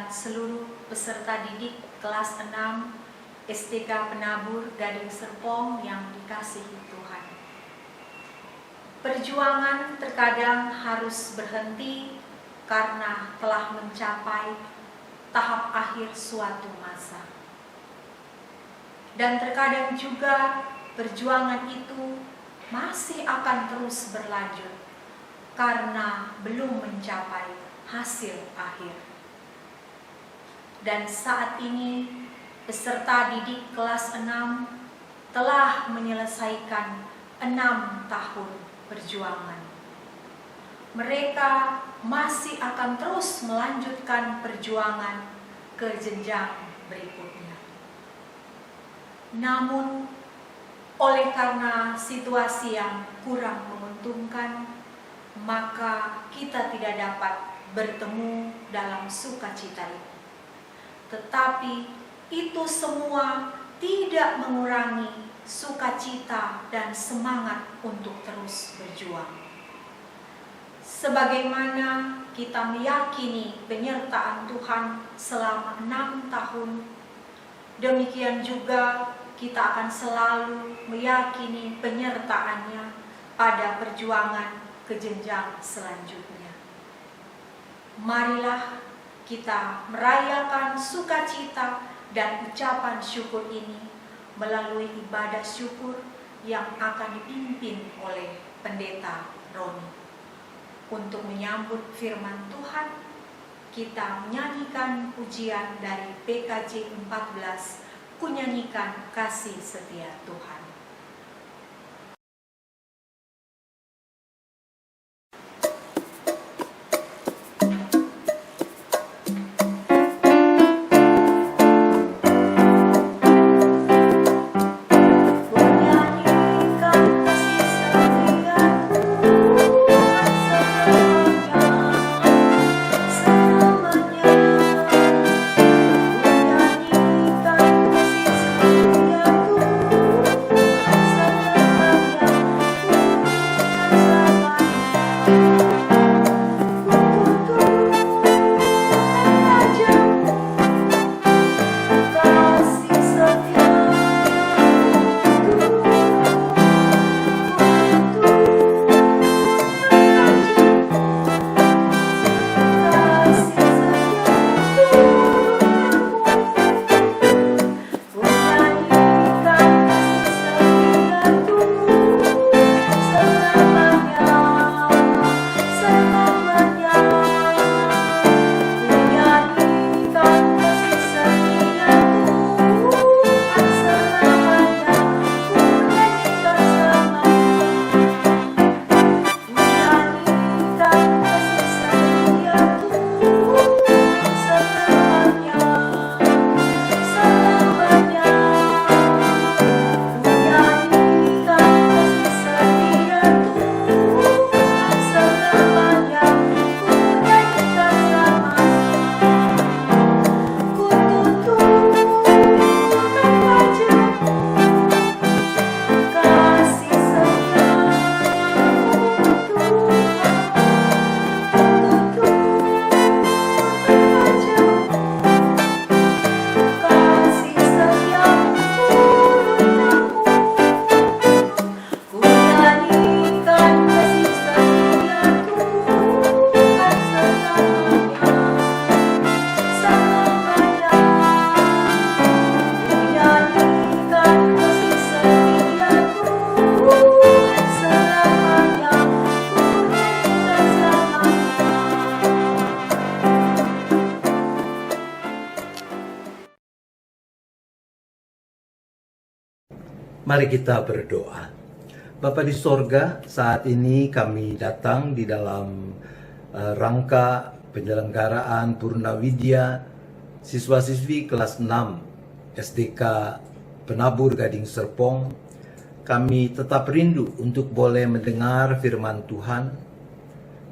dan seluruh peserta didik kelas 6 SDK Penabur Gading Serpong yang dikasihi Tuhan. Perjuangan terkadang harus berhenti karena telah mencapai tahap akhir suatu masa. Dan terkadang juga perjuangan itu masih akan terus berlanjut karena belum mencapai hasil akhir. Dan saat ini peserta didik kelas 6 telah menyelesaikan 6 tahun perjuangan. Mereka masih akan terus melanjutkan perjuangan ke jenjang berikutnya. Namun, oleh karena situasi yang kurang menguntungkan, maka kita tidak dapat bertemu dalam sukacita itu. Tetapi itu semua tidak mengurangi sukacita dan semangat untuk terus berjuang. Sebagaimana kita meyakini penyertaan Tuhan selama 6 tahun, demikian juga kita akan selalu meyakini penyertaannya pada perjuangan ke jenjang selanjutnya. Marilah kita merayakan sukacita dan ucapan syukur ini melalui ibadah syukur yang akan dipimpin oleh Pendeta Roni. Untuk menyambut firman Tuhan, kita menyanyikan pujian dari PKJ 14, Kunyanyikan Kasih Setia Tuhan. Mari kita berdoa. Bapa di sorga, saat ini kami datang di dalam rangka penyelenggaraan Purnawidya siswa-siswi kelas 6 SDK Penabur Gading Serpong. Kami tetap rindu untuk boleh mendengar firman Tuhan,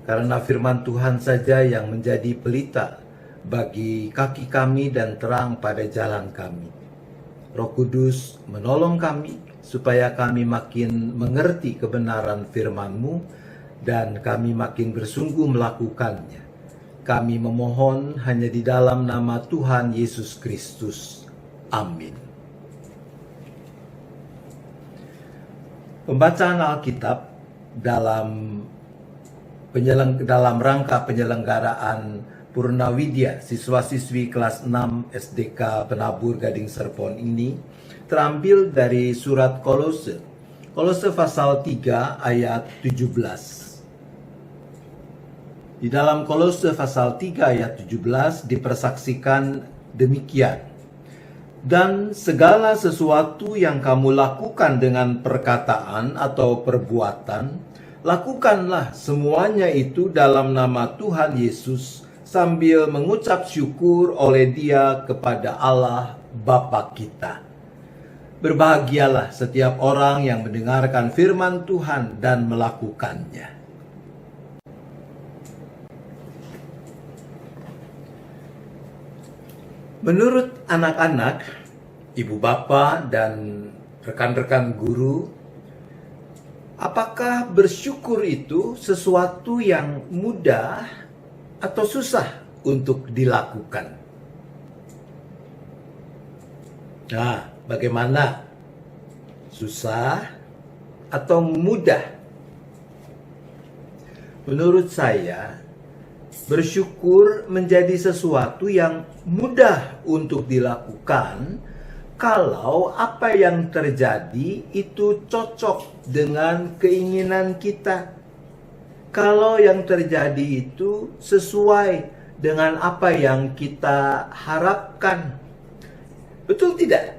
karena firman Tuhan saja yang menjadi pelita bagi kaki kami dan terang pada jalan kami. Roh Kudus menolong kami supaya kami makin mengerti kebenaran firman-Mu dan kami makin bersungguh melakukannya. kami memohon hanya di dalam nama Tuhan Yesus Kristus. Amin. Pembacaan Alkitab dalam rangka penyelenggaraan Purnawidya siswa-siswi kelas 6 SDK Penabur Gading Serpong ini terambil dari surat Kolose. Kolose pasal 3 ayat 17. Di dalam Kolose pasal 3 ayat 17 dipersaksikan demikian. Dan segala sesuatu yang kamu lakukan dengan perkataan atau perbuatan, lakukanlah semuanya itu dalam nama Tuhan Yesus sambil mengucap syukur oleh Dia kepada Allah Bapa kita. Berbahagialah setiap orang yang mendengarkan firman Tuhan dan melakukannya. Menurut anak-anak, ibu bapak dan rekan-rekan guru, apakah bersyukur itu sesuatu yang mudah atau susah untuk dilakukan? Nah, bagaimana? Susah atau mudah? Menurut saya, bersyukur menjadi sesuatu yang mudah untuk dilakukan kalau apa yang terjadi itu cocok dengan keinginan kita. Kalau yang terjadi itu sesuai dengan apa yang kita harapkan. Betul tidak?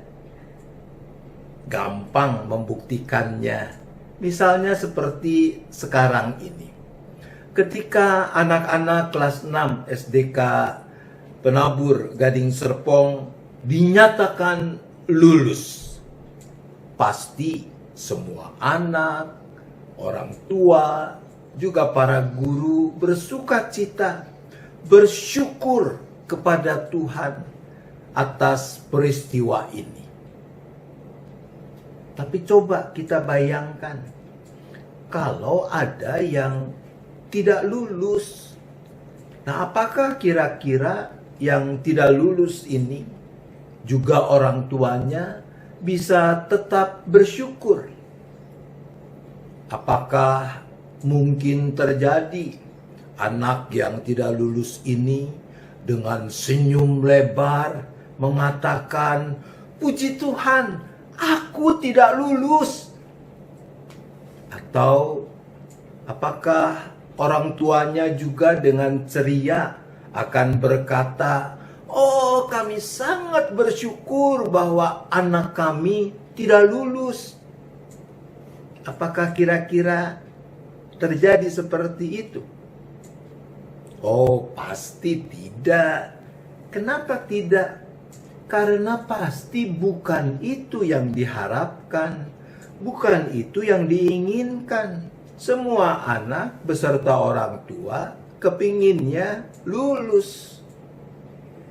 Gampang membuktikannya. Misalnya seperti sekarang ini. Ketika anak-anak kelas 6 SDK Penabur Gading Serpong dinyatakan lulus, pasti semua anak, orang tua, juga para guru bersuka cita, bersyukur kepada Tuhan atas peristiwa ini. Tapi coba kita bayangkan, kalau ada yang tidak lulus. Nah, apakah kira-kira yang tidak lulus ini juga orang tuanya bisa tetap bersyukur? Apakah mungkin terjadi anak yang tidak lulus ini dengan senyum lebar mengatakan, "Puji Tuhan, aku tidak lulus"? Atau apakah orang tuanya juga dengan ceria akan berkata, "Oh, kami sangat bersyukur bahwa anak kami tidak lulus"? Apakah kira-kira terjadi seperti itu? Oh, pasti tidak. Kenapa tidak? Karena pasti bukan itu yang diharapkan, bukan itu yang diinginkan. Semua anak beserta orang tua kepinginnya lulus.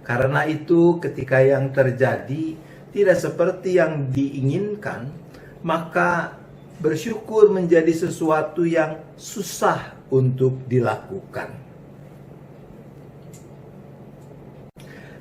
Karena itu ketika yang terjadi tidak seperti yang diinginkan, maka bersyukur menjadi sesuatu yang susah untuk dilakukan.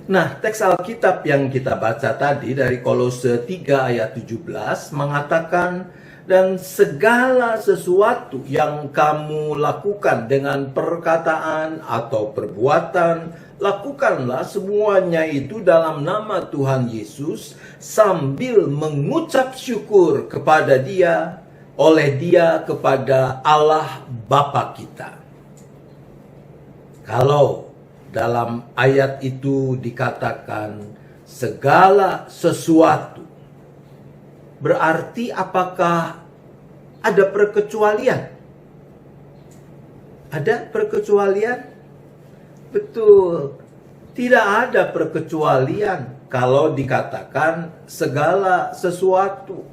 Nah, teks Alkitab yang kita baca tadi dari Kolose 3 ayat 17 mengatakan, dan segala sesuatu yang kamu lakukan dengan perkataan atau perbuatan, lakukanlah semuanya itu dalam nama Tuhan Yesus sambil mengucap syukur kepada Dia, oleh Dia kepada Allah Bapa kita. Kalau dalam ayat itu dikatakan segala sesuatu, berarti apakah ada perkecualian? Ada perkecualian? Betul. Tidak ada perkecualian kalau dikatakan segala sesuatu.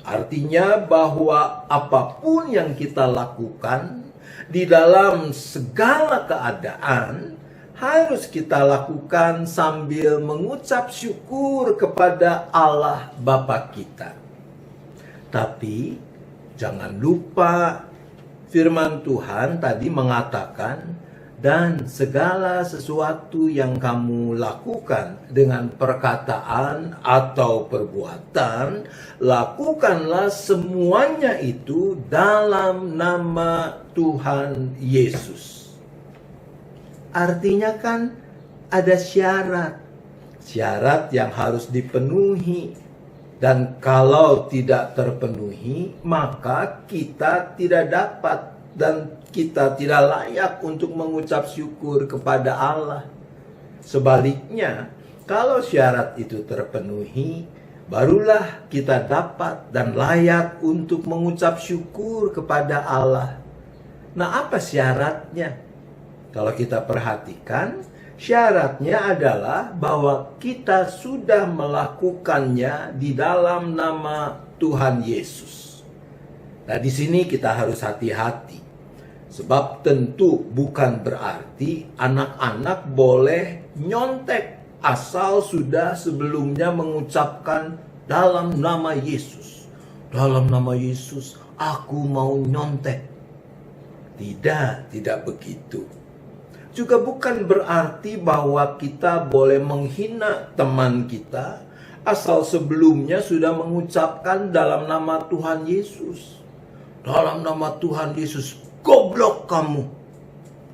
Artinya bahwa apapun yang kita lakukan di dalam segala keadaan harus kita lakukan sambil mengucap syukur kepada Allah Bapa kita. Tapi jangan lupa firman Tuhan tadi mengatakan, Dan segala sesuatu yang kamu lakukan dengan perkataan atau perbuatan, lakukanlah semuanya itu dalam nama Tuhan Yesus. Artinya kan ada syarat. Syarat yang harus dipenuhi. Dan kalau tidak terpenuhi, maka kita tidak dapat dan kita tidak layak untuk mengucap syukur kepada Allah. Sebaliknya, kalau syarat itu terpenuhi, barulah kita dapat dan layak untuk mengucap syukur kepada Allah. Nah, apa syaratnya? Kalau kita perhatikan, syaratnya adalah bahwa kita sudah melakukannya di dalam nama Tuhan Yesus. Nah, di sini kita harus hati-hati. Sebab tentu bukan berarti anak-anak boleh nyontek asal sudah sebelumnya mengucapkan dalam nama Yesus. Dalam nama Yesus, aku mau nyontek. Tidak begitu. Juga bukan berarti bahwa kita boleh menghina teman kita asal sebelumnya sudah mengucapkan dalam nama Tuhan Yesus. Dalam nama Tuhan Yesus, goblok kamu.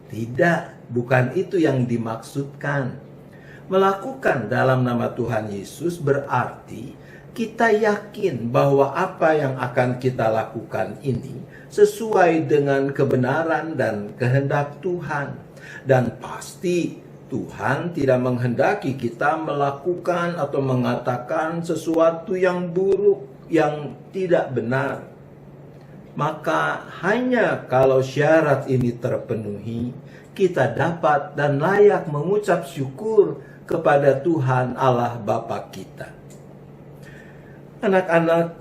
Tidak, bukan itu yang dimaksudkan. Melakukan dalam nama Tuhan Yesus berarti kita yakin bahwa apa yang akan kita lakukan ini sesuai dengan kebenaran dan kehendak Tuhan. Dan pasti Tuhan tidak menghendaki kita melakukan atau mengatakan sesuatu yang buruk, yang tidak benar. Maka hanya kalau syarat ini terpenuhi, kita dapat dan layak mengucap syukur kepada Tuhan Allah Bapa kita. Anak-anak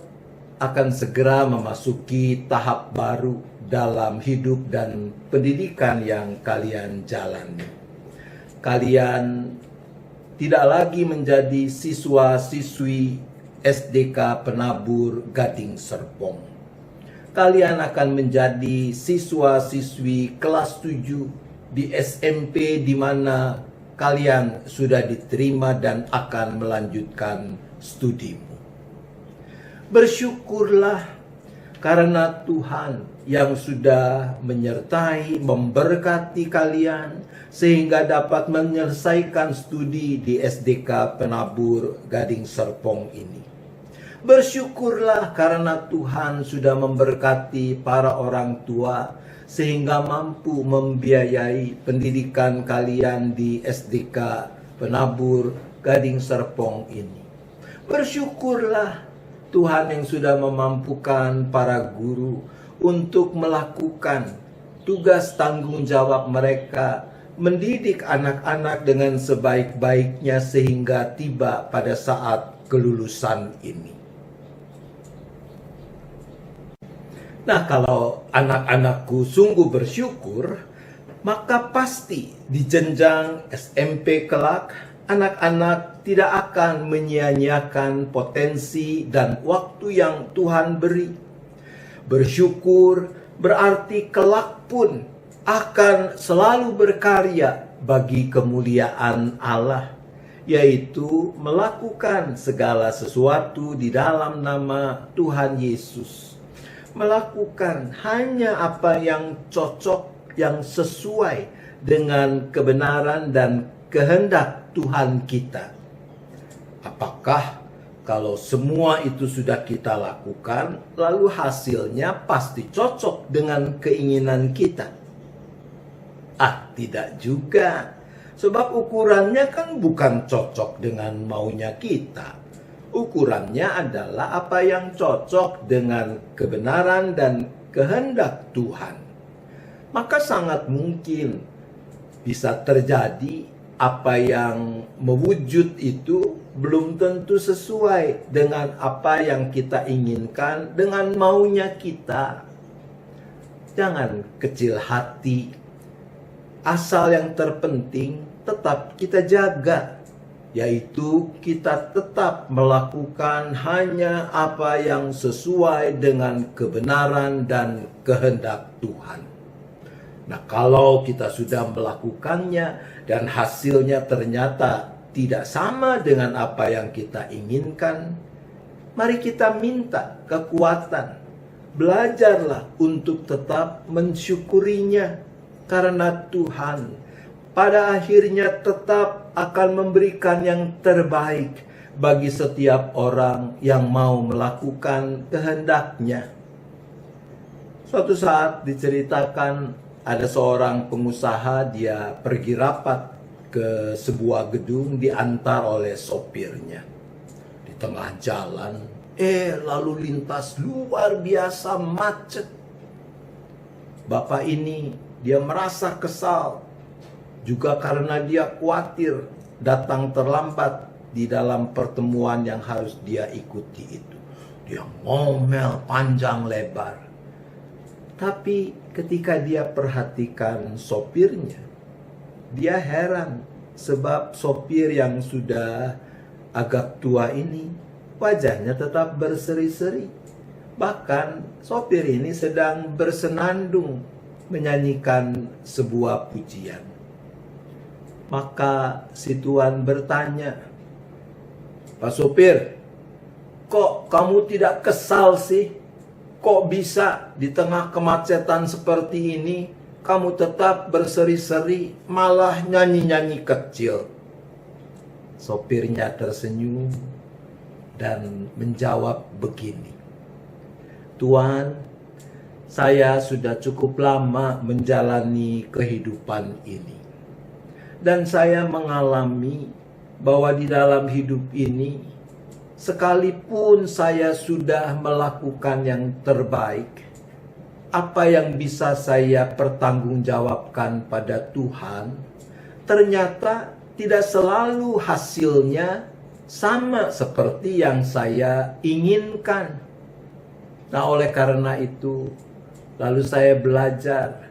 akan segera memasuki tahap baru dalam hidup dan pendidikan yang kalian jalani. Kalian tidak lagi menjadi siswa-siswi SDK Penabur Gading Serpong. Kalian akan menjadi siswa-siswi kelas 7 di SMP di mana kalian sudah diterima dan akan melanjutkan studimu. Bersyukurlah karena Tuhan yang sudah menyertai, memberkati kalian sehingga dapat menyelesaikan studi di SDK Penabur Gading Serpong ini. Bersyukurlah karena Tuhan sudah memberkati para orang tua sehingga mampu membiayai pendidikan kalian di SDK Penabur Gading Serpong ini. Bersyukurlah Tuhan yang sudah memampukan para guru untuk melakukan tugas tanggung jawab mereka mendidik anak-anak dengan sebaik-baiknya sehingga tiba pada saat kelulusan ini. Nah, kalau anak-anakku sungguh bersyukur, maka pasti di jenjang SMP kelak, anak-anak tidak akan menyia-nyiakan potensi dan waktu yang Tuhan beri. Bersyukur berarti kelak pun akan selalu berkarya bagi kemuliaan Allah, yaitu melakukan segala sesuatu di dalam nama Tuhan Yesus. Melakukan hanya apa yang cocok, yang sesuai dengan kebenaran dan kehendak Tuhan kita. Apakah kalau semua itu sudah kita lakukan, lalu hasilnya pasti cocok dengan keinginan kita? Tidak juga. Sebab ukurannya kan bukan cocok dengan maunya kita. Ukurannya adalah apa yang cocok dengan kebenaran dan kehendak Tuhan. Maka sangat mungkin bisa terjadi apa yang mewujud itu belum tentu sesuai dengan apa yang kita inginkan, dengan maunya kita. Jangan kecil hati. Asal yang terpenting tetap kita jaga, yaitu kita tetap melakukan hanya apa yang sesuai dengan kebenaran dan kehendak Tuhan. Nah, kalau kita sudah melakukannya dan hasilnya ternyata tidak sama dengan apa yang kita inginkan, mari kita minta kekuatan. Belajarlah untuk tetap mensyukurinya, karena Tuhan pada akhirnya tetap akan memberikan yang terbaik bagi setiap orang yang mau melakukan kehendak-Nya. Suatu saat diceritakan ada seorang pengusaha, dia pergi rapat ke sebuah gedung diantar oleh sopirnya. Di tengah jalan, lalu lintas luar biasa macet. Bapak ini dia merasa kesal, juga karena dia khawatir datang terlambat di dalam pertemuan yang harus dia ikuti itu. Dia ngomel panjang lebar. Tapi ketika dia perhatikan sopirnya, dia heran sebab sopir yang sudah agak tua ini wajahnya tetap berseri-seri. Bahkan sopir ini sedang bersenandung menyanyikan sebuah pujian. Maka si tuan bertanya, "Pak sopir, kok kamu tidak kesal sih? Kok bisa di tengah kemacetan seperti ini kamu tetap berseri-seri, malah nyanyi-nyanyi kecil?" Sopirnya tersenyum dan menjawab begini, "Tuan, saya sudah cukup lama menjalani kehidupan ini. Dan saya mengalami bahwa di dalam hidup ini, sekalipun saya sudah melakukan yang terbaik, apa yang bisa saya pertanggungjawabkan pada Tuhan, ternyata tidak selalu hasilnya sama seperti yang saya inginkan. Nah, oleh karena itu, lalu saya belajar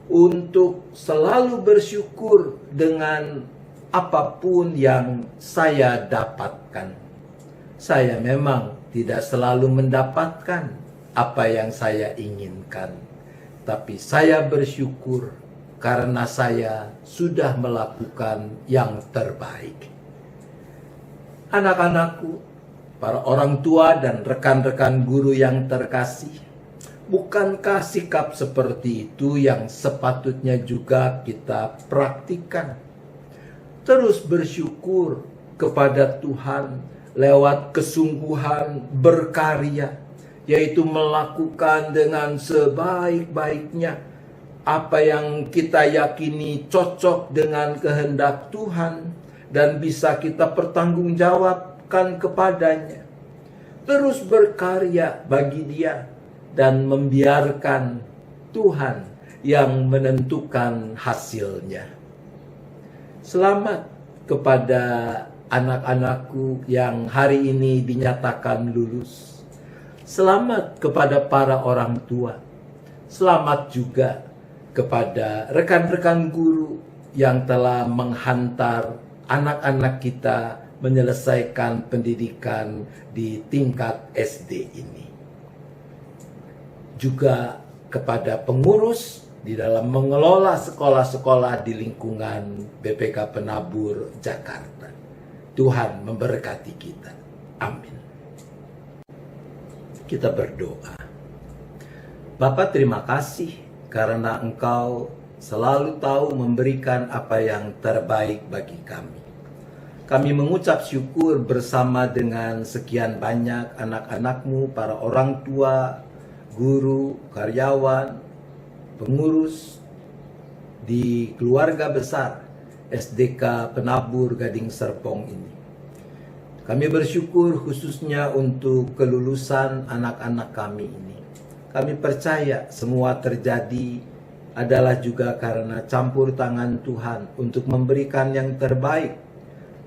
untuk selalu bersyukur dengan apapun yang saya dapatkan. Saya memang tidak selalu mendapatkan apa yang saya inginkan, tapi saya bersyukur karena saya sudah melakukan yang terbaik." Anak-anakku, para orang tua dan rekan-rekan guru yang terkasih, bukankah sikap seperti itu yang sepatutnya juga kita praktikkan? Terus bersyukur kepada Tuhan lewat kesungguhan berkarya, yaitu melakukan dengan sebaik-baiknya apa yang kita yakini cocok dengan kehendak Tuhan dan bisa kita pertanggungjawabkan kepadanya. Terus berkarya bagi Dia dan membiarkan Tuhan yang menentukan hasilnya. Selamat kepada anak-anakku yang hari ini dinyatakan lulus. Selamat kepada para orang tua. Selamat juga kepada rekan-rekan guru yang telah menghantar anak-anak kita menyelesaikan pendidikan di tingkat SD ini. Juga kepada pengurus di dalam mengelola sekolah-sekolah di lingkungan BPK Penabur Jakarta. Tuhan memberkati kita. Amin. Kita berdoa. Bapa, terima kasih karena Engkau selalu tahu memberikan apa yang terbaik bagi kami. Kami mengucap syukur bersama dengan sekian banyak anak-anak-Mu, para orang tua, guru, karyawan, pengurus di keluarga besar SDK Penabur Gading Serpong ini. Kami bersyukur khususnya untuk kelulusan anak-anak kami ini. Kami percaya semua terjadi adalah juga karena campur tangan Tuhan untuk memberikan yang terbaik,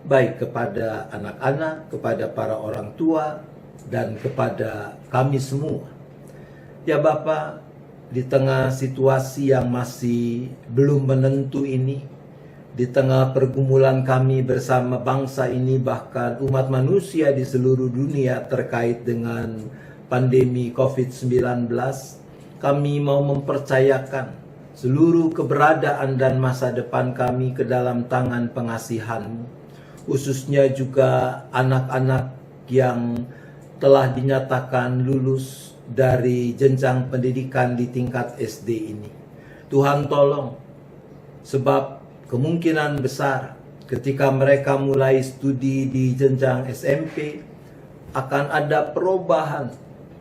baik kepada anak-anak, kepada para orang tua, dan kepada kami semua. Ya Bapa, di tengah situasi yang masih belum menentu ini, di tengah pergumulan kami bersama bangsa ini, bahkan umat manusia di seluruh dunia terkait dengan pandemi COVID-19, kami mau mempercayakan seluruh keberadaan dan masa depan kami ke dalam tangan pengasihan-Mu. Khususnya juga anak-anak yang telah dinyatakan lulus dari jenjang pendidikan di tingkat SD ini. Tuhan tolong, sebab kemungkinan besar ketika mereka mulai studi di jenjang SMP akan ada perubahan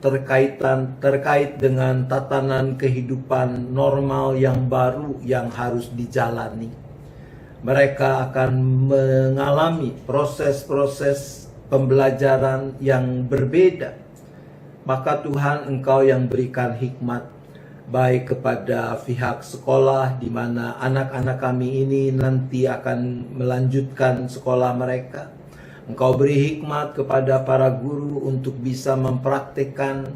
terkait dengan tatanan kehidupan normal yang baru yang harus dijalani. Mereka akan mengalami proses-proses pembelajaran yang berbeda. Maka Tuhan, Engkau yang berikan hikmat baik kepada pihak sekolah di mana anak-anak kami ini nanti akan melanjutkan sekolah mereka. Engkau beri hikmat kepada para guru untuk bisa mempraktikkan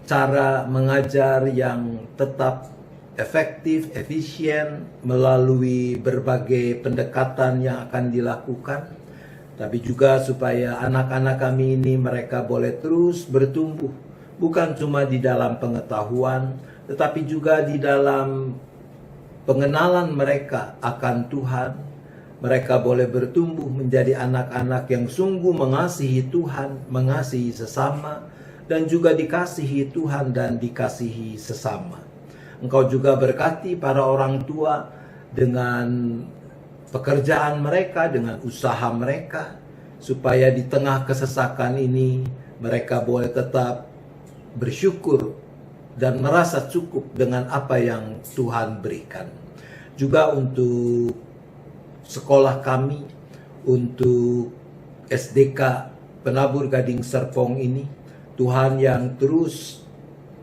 cara mengajar yang tetap efektif, efisien melalui berbagai pendekatan yang akan dilakukan. Tapi juga supaya anak-anak kami ini mereka boleh terus bertumbuh, bukan cuma di dalam pengetahuan, tetapi juga di dalam pengenalan mereka akan Tuhan. Mereka boleh bertumbuh menjadi anak-anak yang sungguh mengasihi Tuhan, mengasihi sesama, dan juga dikasihi Tuhan dan dikasihi sesama. Engkau juga berkati para orang tua dengan pekerjaan mereka, dengan usaha mereka, supaya di tengah kesesakan ini mereka boleh tetap bersyukur dan merasa cukup dengan apa yang Tuhan berikan. Juga untuk sekolah kami, untuk SDK Penabur Gading Serpong ini, Tuhan yang terus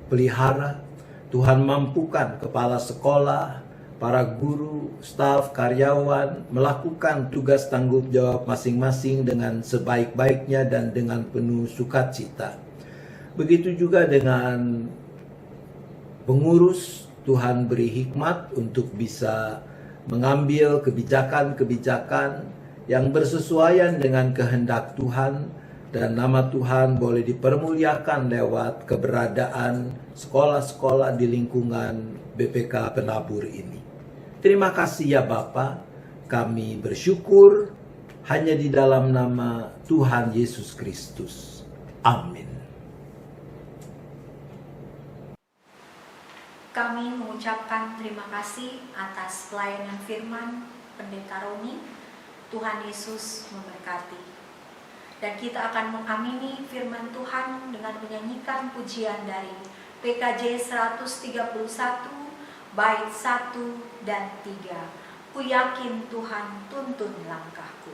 pelihara, Tuhan mampukan kepala sekolah, para guru, staf, karyawan melakukan tugas tanggung jawab masing-masing dengan sebaik-baiknya dan dengan penuh sukacita. Begitu juga dengan pengurus, Tuhan beri hikmat untuk bisa mengambil kebijakan-kebijakan yang bersesuaian dengan kehendak Tuhan, dan nama Tuhan boleh dipermuliakan lewat keberadaan sekolah-sekolah di lingkungan BPK Penabur ini. Terima kasih ya Bapa, kami bersyukur hanya di dalam nama Tuhan Yesus Kristus. Amin. Kami mengucapkan terima kasih atas pelayanan firman Pendeta Roni. Tuhan Yesus memberkati. Dan kita akan mengamini firman Tuhan dengan menyanyikan pujian dari PKJ 131 bait 1 dan 3. Ku yakin Tuhan tuntun langkahku.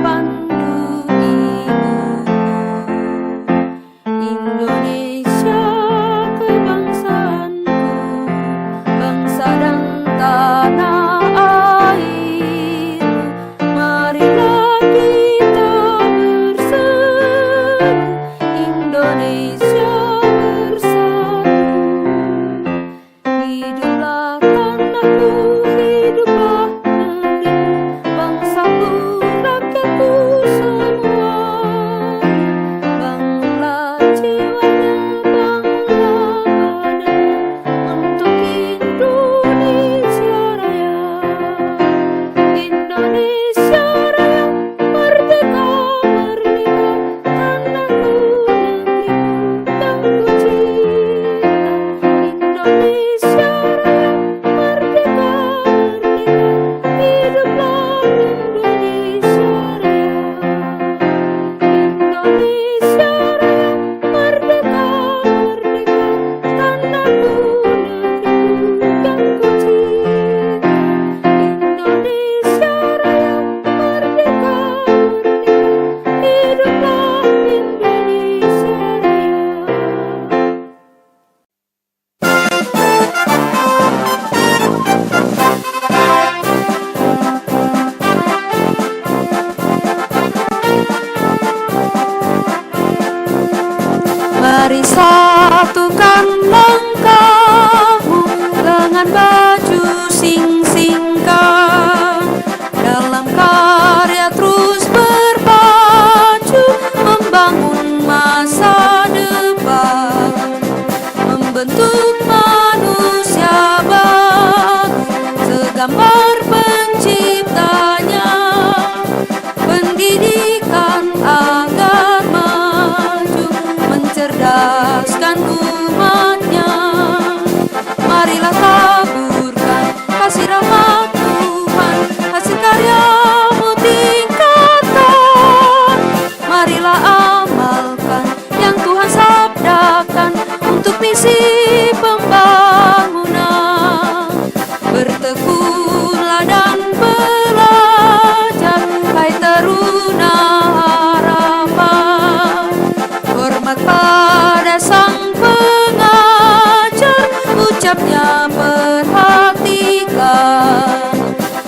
pandu ibu. Indonesia kebangsaanku, bangsa dan tanah airku. Marilah kita berseru, Indonesia bersatu. Hiduplah tanahku, hiduplah negeriku, bangsaku, rakyatku semua. Bangunlah jiwanya, bangunlah badannya untuk Indonesia Raya. Indonesia Raya, merdeka, merdeka, tanahku, negeriku yang ku cinta. Indonesia Raya, merdeka, merdeka, hiduplah Indonesia Raya. Indonesia Raya, merdeka, merdeka, tanahku, negeriku yang ku cinta. Indonesia Raya, merdeka, merdeka, hiduplah Indonesia Raya. Mari satukan langkahmu dengan baju sing-singkan, dalam karya terus berpacu membangun masa depan, membentuk manusia baru segambar penciptanya. Pendidikan agar maju, mencerdaskan umatnya. Marilah taburkan kasih rahmat Tuhan, hasil karyamu tingkatkan. Marilah amalkan yang Tuhan sabdakan untuk misi pembangunan. Bertekunlah dan belajar, hai teruna harapan. Hormat pada sang pengajar, ucapnya perhatikan.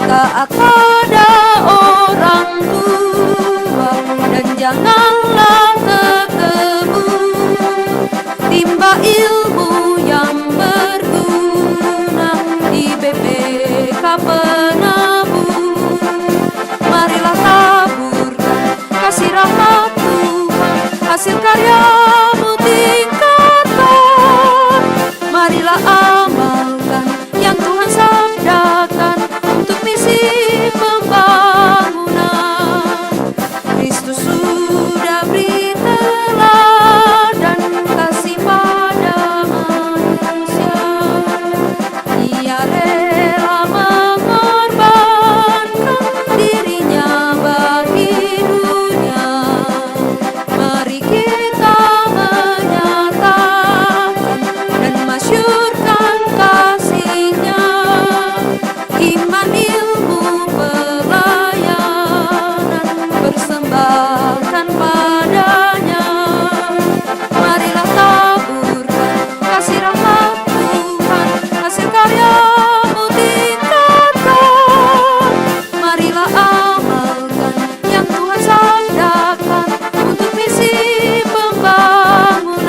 Taat pada orang tua dan janganlah tekebur. Timba ilmu yang berguna di BPK penabur. Marilah taburkan kasih rahmat Tuhan, hasil karyamu tingkatkan. Marilah amalkan yang Tuhan sabdakan untuk misi pembangunan. Kristus sudah beri teladan kasih pada manusia. Ia rela mengorbankan dirinya bagi dunia. Mari kita menyatakan dan masyurkan kasih-Nya. Iman, ilmu, pelayanan persembahkan padanya. Marilah taburkan kasih rahmat Tuhan, hasil karyamu tingkatkan. Marilah amalkan yang Tuhan sabdakan untuk misi pembangunan.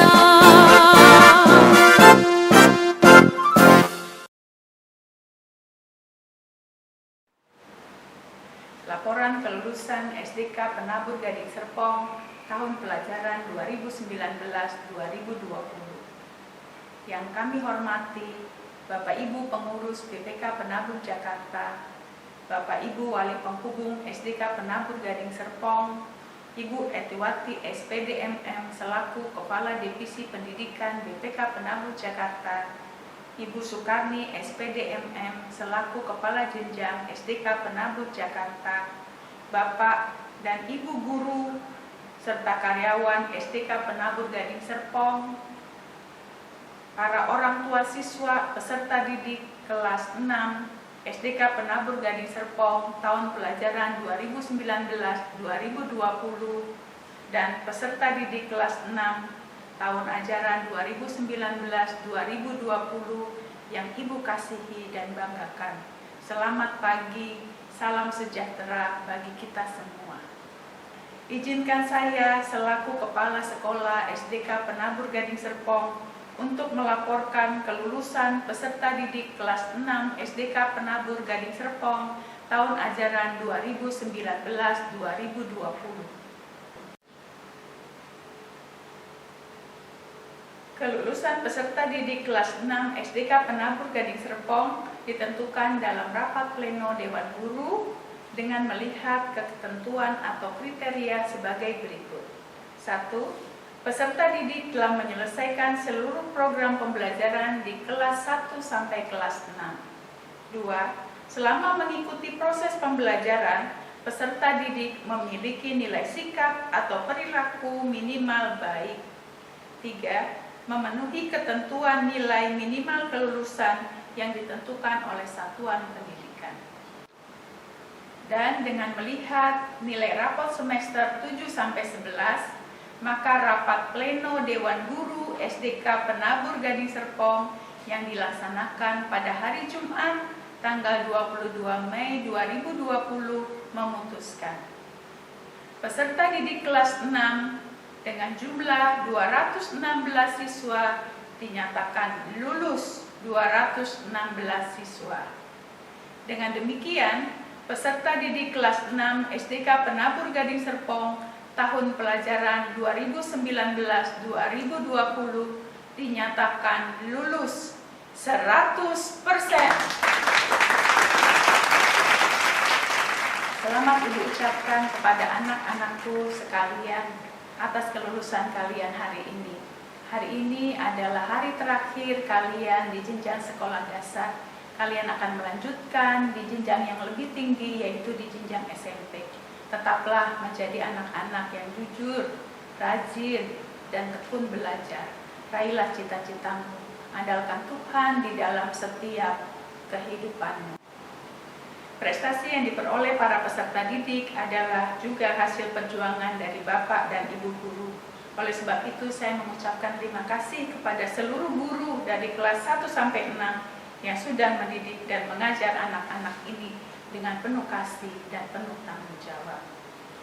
Laporan kelulusan SDK Penabur Gading Serpong tahun pelajaran 2019-2020. Yang kami hormati Bapak Ibu Pengurus BPK Penabur Jakarta, Bapak Ibu Wali Penghubung SDK Penabur Gading Serpong, Ibu Etiwati SPD MM selaku Kepala Divisi Pendidikan BPK Penabur Jakarta, Ibu Sukarni SPD MM selaku Kepala Jenjang SDK Penabur Jakarta, Bapak dan Ibu Guru serta karyawan SDK Penabur Gading Serpong, para orang tua siswa peserta didik kelas 6 SDK Penabur Gading Serpong tahun pelajaran 2019-2020 dan peserta didik kelas 6 tahun ajaran 2019-2020 yang Ibu kasihi dan banggakan. Selamat pagi, salam sejahtera bagi kita semua. Izinkan saya selaku Kepala Sekolah SDK Penabur Gading Serpong untuk melaporkan kelulusan peserta didik kelas 6 SDK Penabur Gading Serpong tahun ajaran 2019-2020. Kelulusan peserta didik kelas 6 SDK Penabur Gading Serpong ditentukan dalam rapat pleno Dewan Guru dengan melihat ketentuan atau kriteria sebagai berikut. 1. Peserta didik telah menyelesaikan seluruh program pembelajaran di kelas 1 sampai kelas 6. 2. Selama mengikuti proses pembelajaran, peserta didik memiliki nilai sikap atau perilaku minimal baik. 3. Memenuhi ketentuan nilai minimal kelulusan yang ditentukan oleh satuan pendidikan. Dan dengan melihat nilai rapot semester 7-11, maka rapat pleno Dewan Guru SDK Penabur Gading Serpong yang dilaksanakan pada hari Jumat tanggal 22 Mei 2020 memutuskan peserta didik kelas 6 dengan jumlah 216 siswa dinyatakan lulus 216 siswa. Dengan demikian, peserta didik kelas 6 SDK Penabur Gading Serpong tahun pelajaran 2019-2020 dinyatakan lulus 100%. Selamat Ibu ucapkan kepada anak-anakku sekalian atas kelulusan kalian hari ini. Hari ini adalah hari terakhir kalian di jenjang sekolah dasar. Kalian akan melanjutkan di jenjang yang lebih tinggi, yaitu di jenjang SMP. Tetaplah menjadi anak-anak yang jujur, rajin, dan tekun belajar. Raihlah cita-citamu, andalkan Tuhan di dalam setiap kehidupanmu. Prestasi yang diperoleh para peserta didik adalah juga hasil perjuangan dari Bapak dan Ibu guru. Oleh sebab itu, saya mengucapkan terima kasih kepada seluruh guru dari kelas 1 sampai 6 yang sudah mendidik dan mengajar anak-anak ini dengan penuh kasih dan penuh tanggung jawab.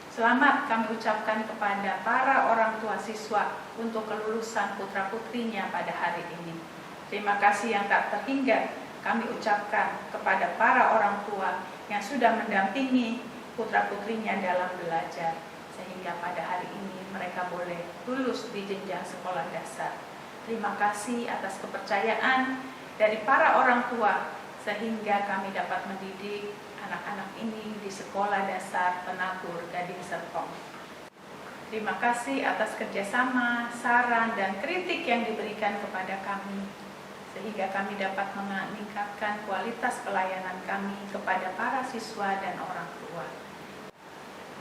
Selamat kami ucapkan kepada para orang tua siswa untuk kelulusan putra-putrinya pada hari ini. Terima kasih yang tak terhingga kami ucapkan kepada para orang tua yang sudah mendampingi putra-putrinya dalam belajar, sehingga pada hari ini mereka boleh lulus di jenjang sekolah dasar. Terima kasih atas kepercayaan dari para orang tua, sehingga kami dapat mendidik anak-anak ini di Sekolah Dasar Penabur Gading Serpong. Terima kasih atas kerjasama, saran, dan kritik yang diberikan kepada kami, sehingga kami dapat meningkatkan kualitas pelayanan kami kepada para siswa dan orang tua.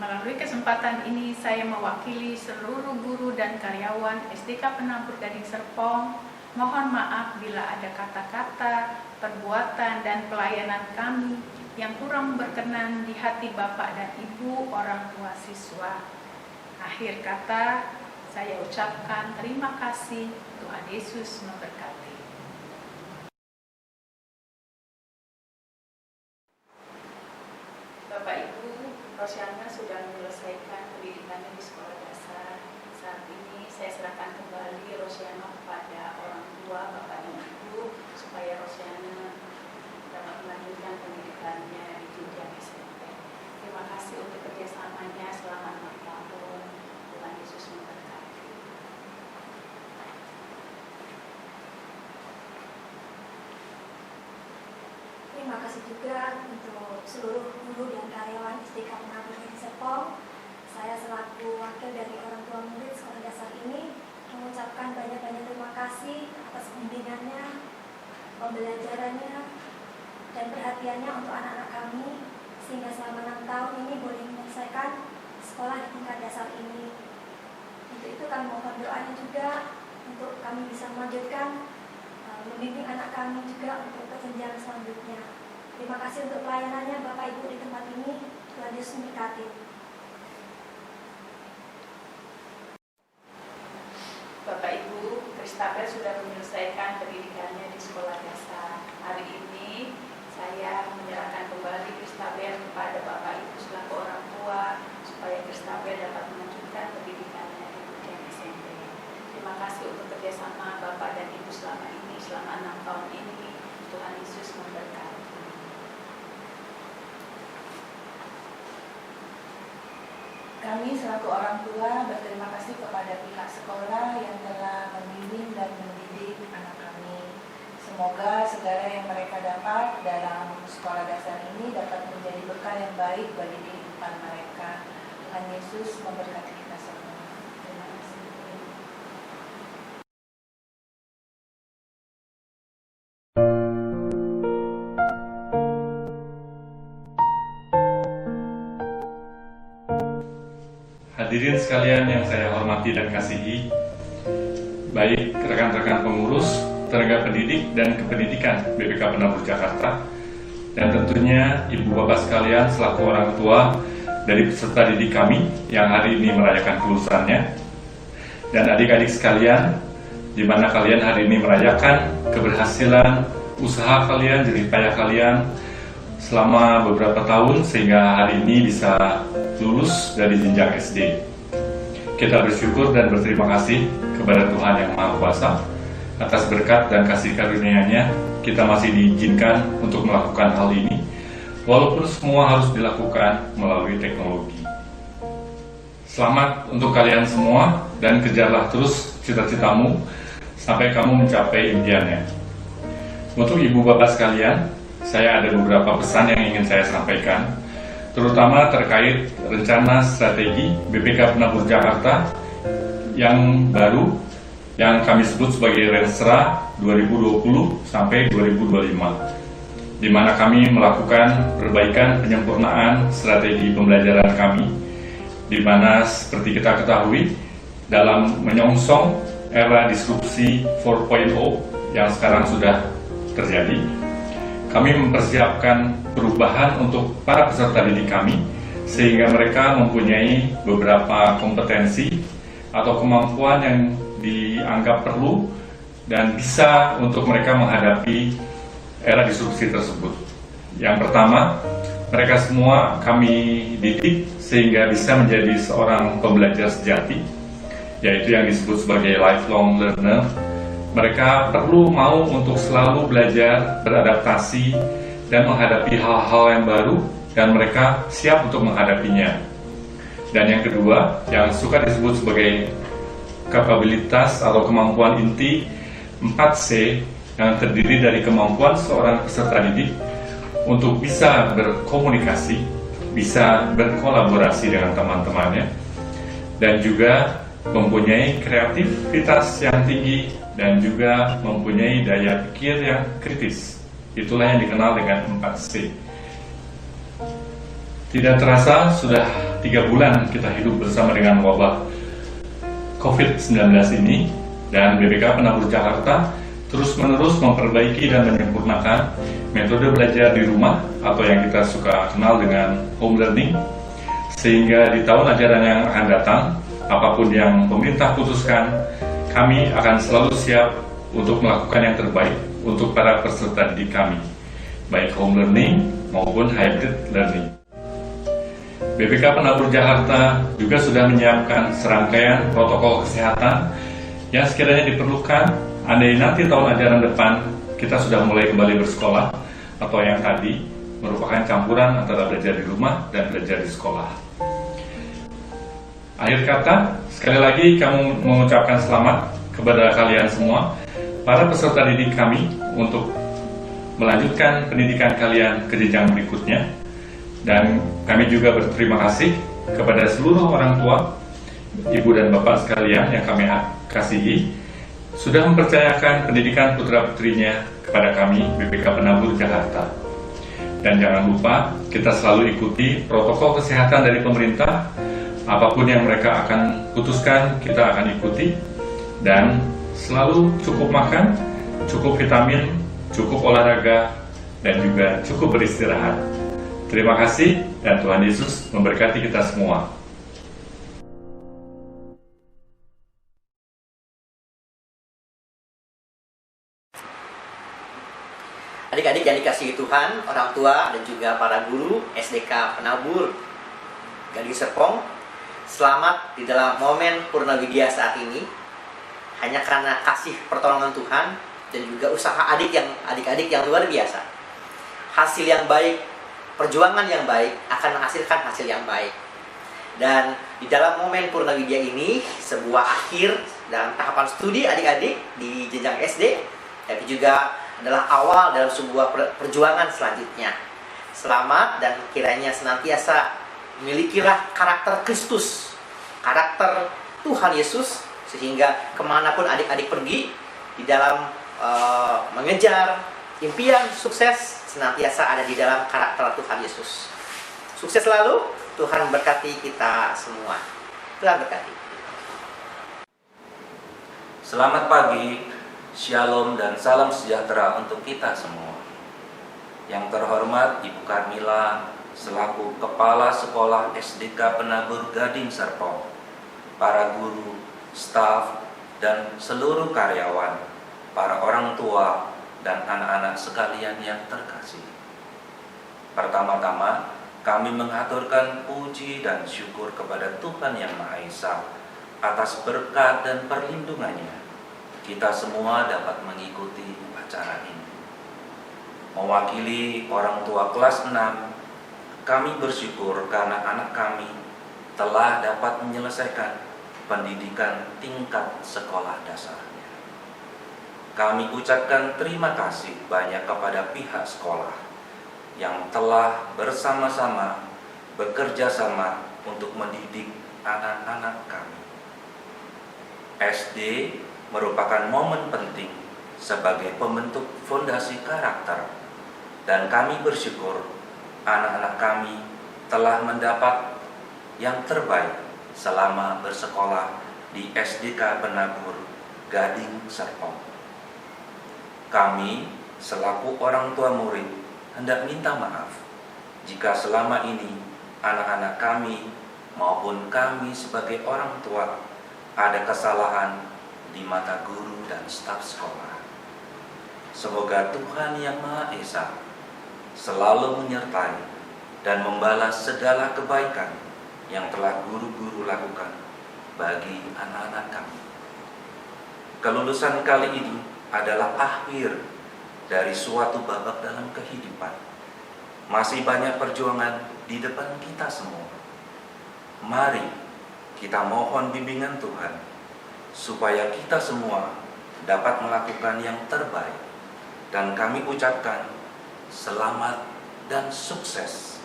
Melalui kesempatan ini, saya mewakili seluruh guru dan karyawan SDK Penabur Gading Serpong. Mohon maaf bila ada kata-kata, perbuatan, dan pelayanan kami yang kurang berkenan di hati Bapak dan Ibu orang tua siswa. Akhir kata, saya ucapkan terima kasih. Tuhan Yesus memberkati. Bapak Ibu, Rosiana sudah menyelesaikan pendidikannya di sekolah dasar. Saat ini saya serahkan kembali Rosiana kepada orang tua Bapak dan Ibu supaya Rosiana dapat melanjutkan pendidikannya di jenjang SMP. Terima kasih untuk kerjasamanya selama 6 tahun. Tuhan Yesus memberkati. Terima kasih juga untuk seluruh guru dan karyawan SDK Penabur Gading Serpong. Saya selaku wakil dari orang tua murid sekolah dasar ini mengucapkan banyak-banyak terima kasih atas bimbingannya, pembelajarannya, dan perhatiannya untuk anak-anak kami, sehingga selama 6 tahun ini boleh menyelesaikan sekolah di tingkat dasar ini. Untuk itu kami mohon doanya juga untuk kami bisa melanjutkan membimbing anak kami juga untuk ke jenjang selanjutnya. Terima kasih untuk pelayanannya Bapak Ibu di tempat ini. Tuhan Yesus memberkati. Bapak Ibu, Kristabel sudah menyelesaikan pendidikannya di sekolah dasar. Hari ini saya menyerahkan kembali Kristabel kepada Bapak Ibu selaku orang tua supaya Kristabel dapat melanjutkan pendidikannya di ujian SMP. Terima kasih untuk kerjasama Bapak dan Ibu selama ini, selama 6 tahun ini. Tuhan Yesus memberkati. Kami selaku orang tua berterima kasih kepada pihak sekolah yang telah membimbing dan mendidik anak kami. Semoga segala yang mereka dapat dalam sekolah dasar ini dapat menjadi bekal yang baik bagi kehidupan mereka. Tuhan Yesus memberkati kita semua. Terima kasih. Hadirin sekalian yang saya hormati dan kasihi, baik rekan-rekan pengurus, tenaga pendidik dan kependidikan BPK Penabur Jakarta, dan tentunya ibu bapak sekalian selaku orang tua dari peserta didik kami yang hari ini merayakan kelulusannya, dan adik-adik sekalian, di mana kalian hari ini merayakan keberhasilan usaha kalian, jerih payah kalian selama beberapa tahun sehingga hari ini bisa lulus dari jenjang SD. Kita bersyukur dan berterima kasih kepada Tuhan Yang Maha Kuasa atas berkat dan kasih karunia-Nya kita masih diizinkan untuk melakukan hal ini, walaupun semua harus dilakukan melalui teknologi. Selamat untuk kalian semua dan kejarlah terus cita-citamu sampai kamu mencapai impiannya. Untuk ibu bapak sekalian, saya ada beberapa pesan yang ingin saya sampaikan, terutama terkait rencana strategi BPK Penabur Jakarta yang baru, yang kami sebut sebagai Renstra 2020 sampai 2025, di mana kami melakukan perbaikan penyempurnaan strategi pembelajaran kami, di mana seperti kita ketahui dalam menyongsong era disrupsi 4.0 yang sekarang sudah terjadi, kami mempersiapkan perubahan untuk para peserta didik kami sehingga mereka mempunyai beberapa kompetensi atau kemampuan yang dianggap perlu dan bisa untuk mereka menghadapi era disrupsi tersebut. Yang pertama, mereka semua kami didik sehingga bisa menjadi seorang pembelajar sejati, yaitu yang disebut sebagai lifelong learner. Mereka perlu mau untuk selalu belajar, beradaptasi, dan menghadapi hal-hal yang baru, dan mereka siap untuk menghadapinya. Dan yang kedua, yang suka disebut sebagai kapabilitas atau kemampuan inti 4C, yang terdiri dari kemampuan seorang peserta didik untuk bisa berkomunikasi, bisa berkolaborasi dengan teman-temannya, dan juga mempunyai kreativitas yang tinggi dan juga mempunyai daya pikir yang kritis. Itulah yang dikenal dengan 4C. Tidak terasa sudah 3 bulan kita hidup bersama dengan wabah COVID-19 ini, dan BPK Penabur Jakarta terus-menerus memperbaiki dan menyempurnakan metode belajar di rumah atau yang kita suka kenal dengan home learning, sehingga di tahun ajaran yang akan datang, apapun yang pemerintah putuskan, kami akan selalu siap untuk melakukan yang terbaik untuk para peserta didik kami, baik home learning maupun hybrid learning. BPK Penabur Jakarta juga sudah menyiapkan serangkaian protokol kesehatan yang sekiranya diperlukan andai nanti tahun ajaran depan kita sudah mulai kembali bersekolah, atau yang tadi merupakan campuran antara belajar di rumah dan belajar di sekolah. Akhir kata, sekali lagi kami mengucapkan selamat kepada kalian semua, para peserta didik kami, untuk melanjutkan pendidikan kalian ke jenjang berikutnya. Dan kami juga berterima kasih kepada seluruh orang tua, ibu dan bapak sekalian yang kami kasihi, sudah mempercayakan pendidikan putra-putrinya kepada kami, BPK Penabur Jakarta. Dan jangan lupa, kita selalu ikuti protokol kesehatan dari pemerintah. Apapun yang mereka akan putuskan, kita akan ikuti. Dan selalu cukup makan, cukup vitamin, cukup olahraga, dan juga cukup beristirahat. Terima kasih dan Tuhan Yesus memberkati kita semua. Adik-adik yang dikasihi Tuhan, orang tua dan juga para guru SDK Penabur Gading Serpong, selamat di dalam momen Purnawidya saat ini. Hanya karena kasih pertolongan Tuhan dan juga usaha adik-adik yang luar biasa. Hasil yang baik, perjuangan yang baik akan menghasilkan hasil yang baik. Dan di dalam momen Purnawidya ini, sebuah akhir dalam tahapan studi adik-adik di jenjang SD, tapi juga adalah awal dalam sebuah perjuangan selanjutnya. Selamat dan kiranya senantiasa milikilah karakter Kristus, karakter Tuhan Yesus, sehingga kemanapun adik-adik pergi di dalam mengejar impian sukses, senantiasa ada di dalam karakter Tuhan Yesus. Sukses selalu, Tuhan memberkati kita semua. Tuhan berkati. Selamat pagi, Shalom dan salam sejahtera untuk kita semua. Yang terhormat Ibu Carmila selaku Kepala Sekolah SDK Penabur Gading Serpong, para guru, staf, dan seluruh karyawan, para orang tua, dan anak-anak sekalian yang terkasih. Pertama-tama, kami mengaturkan puji dan syukur kepada Tuhan Yang Maha Esa atas berkat dan perlindungannya. Kita semua dapat mengikuti acara ini. Mewakili orang tua kelas 6, kami bersyukur karena anak kami telah dapat menyelesaikan pendidikan tingkat sekolah dasarnya. Kami ucapkan terima kasih banyak kepada pihak sekolah yang telah bersama-sama bekerja sama untuk mendidik anak-anak kami. SD merupakan momen penting sebagai pembentuk fondasi karakter, dan kami bersyukur anak-anak kami telah mendapat yang terbaik selama bersekolah di SDK Penabur Gading Serpong. Kami selaku orang tua murid hendak minta maaf jika selama ini anak-anak kami maupun kami sebagai orang tua ada kesalahan di mata guru dan staf sekolah. Semoga Tuhan Yang Maha Esa selalu menyertai dan membalas segala kebaikan yang telah guru-guru lakukan bagi anak-anak kami. Kelulusan kali ini adalah akhir dari suatu babak dalam kehidupan. Masih banyak perjuangan di depan kita semua. Mari kita mohon bimbingan Tuhan supaya kita semua dapat melakukan yang terbaik. Dan kami ucapkan selamat dan sukses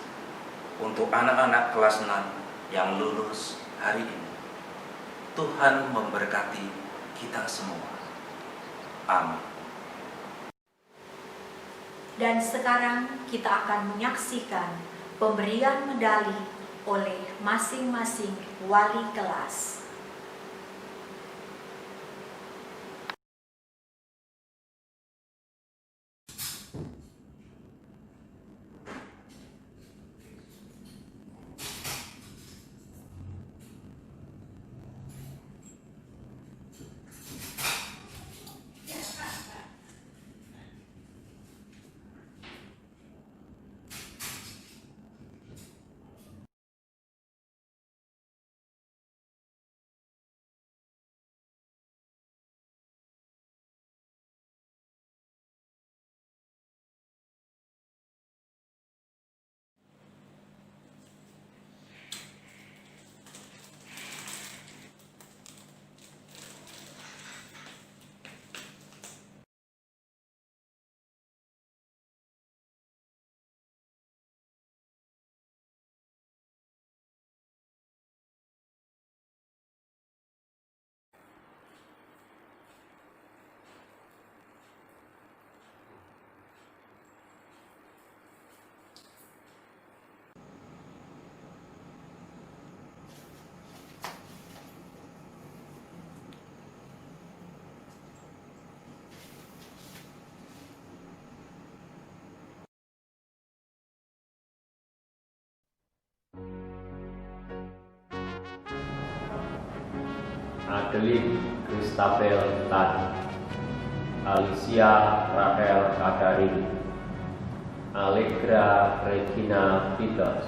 untuk anak-anak kelas 6 yang lulus hari ini. Tuhan memberkati kita semua. Amin. Dan sekarang kita akan menyaksikan pemberian medali oleh masing-masing wali kelas. Adeline Christabel Tan, Alicia Rahel Kadarini, Allegra Regina Peters,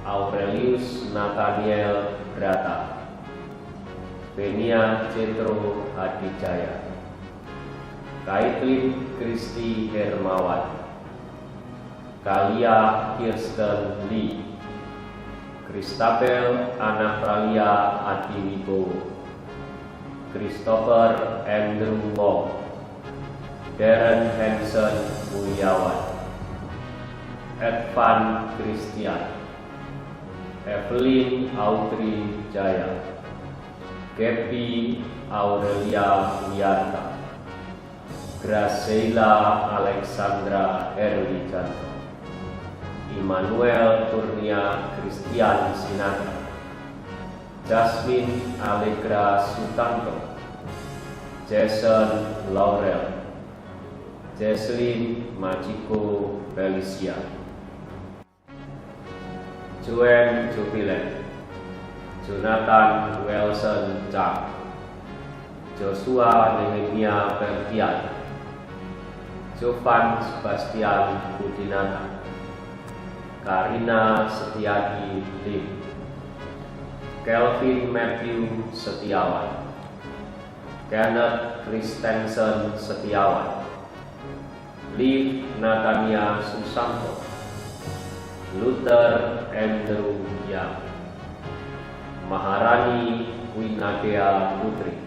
Aurelius Nathaniel Brata, Benia Cetro Hadijaya, Kaitlin Kristi Hermawan, Kalia Kirsten Lee, Christabel Anapralia Adiwibowo, Christopher Andrew Wong, Darren Hansen Mulyawan, Edvan Christian, Evelyn Audrey Jaya, Gaby Aurelia Lianta, Graciela Alexandra Herwijanto, Immanuel Kurnia Christian Sinata, Jasmine Allegra Sutanto, Jason Laurel, Jesslyn Machiko Felicia, Joanne Jubilee, Jonathan Wilson Chang, Joshua Nehemia Bertian, Jovan Sebastian Budinata, Karina Setiadi Lim, Kelvin Matthew Setiawan, Kenneth Christensen Setiawan, Liv Natania Susanto, Luther Andrew Yang, Maharani Winagea Putri,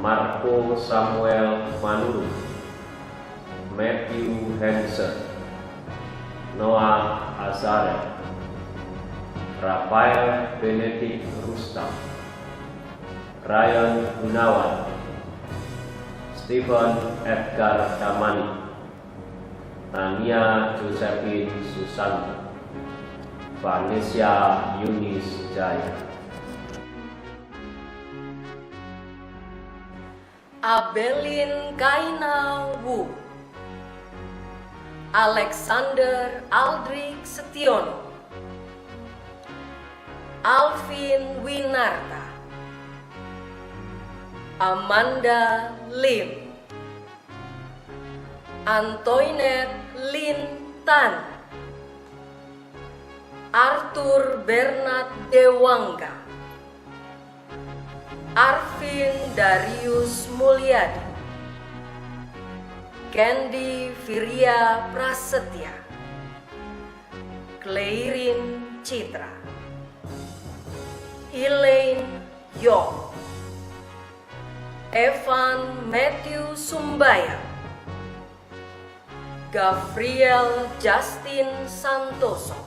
Marco Samuel Manuru, Matthew Hansen, Noah Azarel, Rafael Benedict Rustam, Ryan Gunawan, Stephen Edgar Damani, Tania Josephine Susanto, Vanessa Yunis Jaya. Abelin Kaina Wu, Alexander Aldrich Setiono, Alvin Winarta, Amanda Lim, Antoinette Lin Tan, Arthur Bernard Dewangga, Arvin Darius Mulyadi, Candy Viria Prasetya, Clairin Citra, Elaine Yong, Evan Matthew Sumbaya, Gabriel Justin Santoso,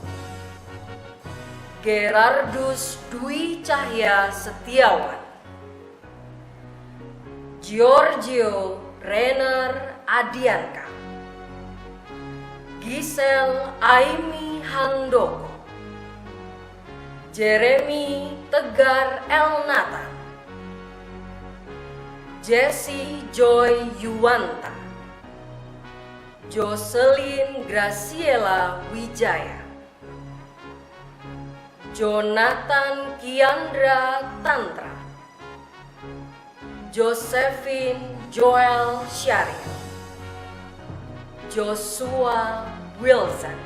Gerardus Dwi Cahya Setiawan, Giorgio Renner Adianka, Giselle Aimi Handoko, Jeremy Tegar Elnatan, Jessie Joy Yuwanta, Jocelyn Graciela Wijaya, Jonathan Kiandra Tantra, Josephine Joel Syarif, Joshua Wilson,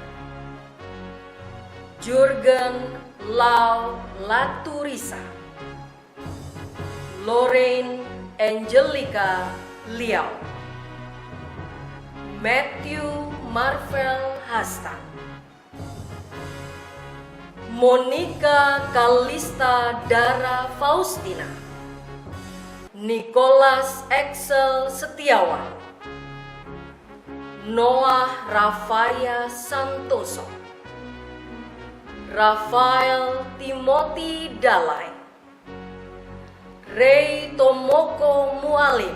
Jurgen Lau Laturisa, Lorraine Angelica Liao, Matthew Marvel Hastan, Monica Kalista Dara Faustina, Nicholas Excel Setiawan, Noah Rafaya Santoso, Rafael Timothy Dalai, Ray Tomoko Mualim,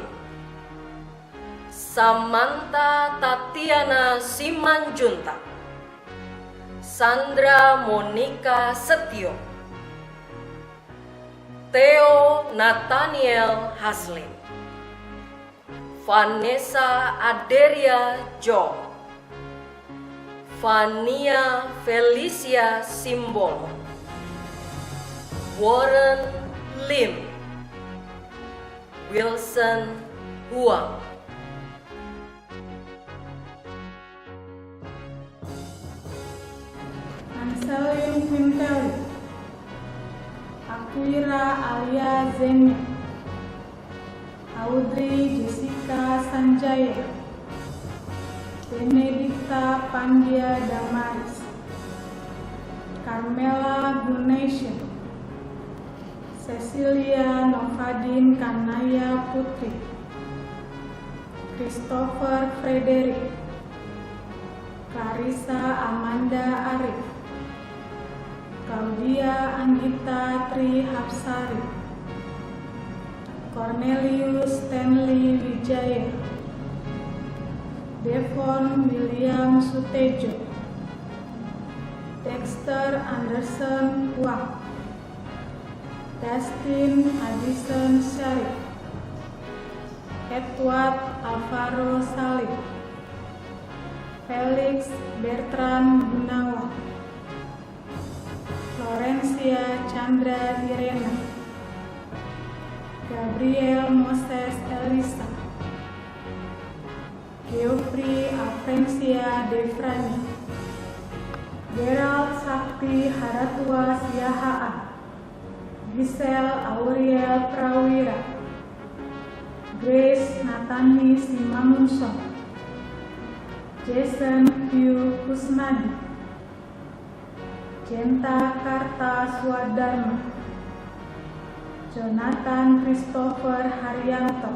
Samantha Tatiana Simanjunta, Sandra Monica Setio, Theo Nathaniel Haslim, Vanessa Aderia Jo, Vania Felicia Simbolo, Warren Lim, Wilson Huang, Anselin Quinteli, Aquira Alia Zenia, Audrey Jessica Sanjaya, Benedikta Pandia Damaris, Carmela Gunesha, Cecilia Novadin Kanaya Putri, Christopher Frederick, Clarissa Amanda Arif, Claudia Anggita Tri Hapsari, Cornelius Stanley Wijaya, Devon William Sutejo, Dexter Anderson Wang, Dustin Addison Syarif, Edward Alvaro Salim, Felix Bertrand Gunawan, Florencia Chandra Irena, Gabriel Moses Elisa, Geoffrey Afrensia Devrani, Gerald Sakti Haratua Siahaan, Giselle Auriel Prawira, Grace Natani Simangunsong, Jason Hugh Kusnadi, Jenta Karta Swadharma, Jonathan Christopher Haryanto,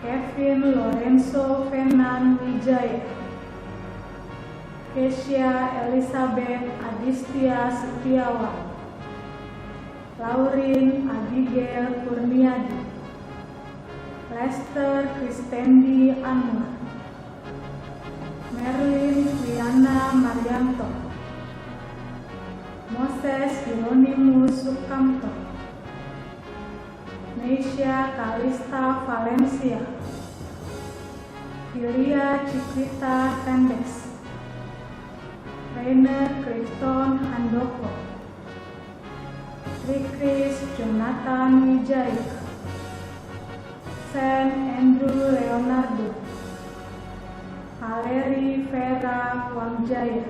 Kevin Lorenzo Fenan Wijaya, Kesia Elizabeth Adistia Setiawan, Laurin Abigail Kurniadi, Lester Kristendi Anwar, Merlin Riana Marianto, Moses Hieronymus Sukamto, Neisha Kalista Valencia, Filia Cikwita Kendes, Rainer Clifton Handoko, Trikris Jonathan Wijaya, Saint Andrew Leonardo, Valeri Vera Wangjaya,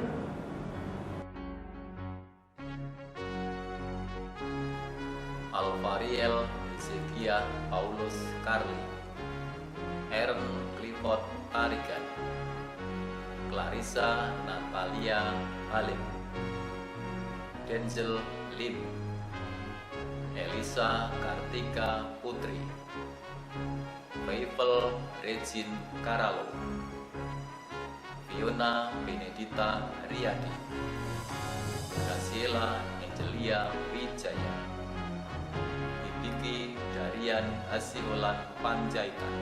Alvariel Ezekia Paulus Carli, Aaron Clifford Tarigan, Clarissa Natalia Halim, Denzel Lim, Elisa Kartika Putri, Faifel Regin Karalo, Fiona Benedita Riyadi, Graciela Angelia Wijaya, Ibiki Darian Asiolan Panjaitan,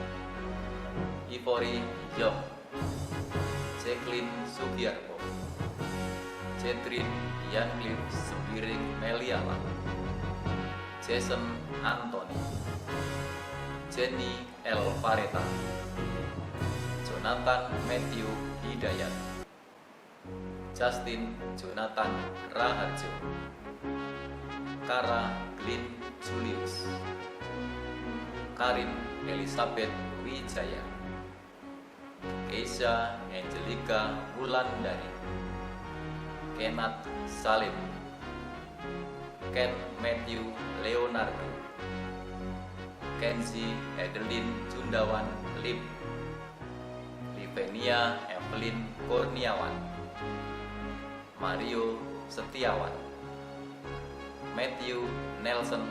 Ivori Yong, Jacqueline Sugiarto, Cetrin Yanglif Sembiring Meliala, Jason Anthony, Jenny L. Fareta, Jonathan Matthew Hidayat, Justin Jonathan Raharjo, Kara Glyn Julius, Karin Elizabeth Wijaya, Keisha Angelica Wulandari, Kenat Salim, Ken Matthew Leonardo, Kenzi Adeline Jundawan Lim, Livenia Evelyn Kurniawan, Mario Setiawan, Matthew Nelson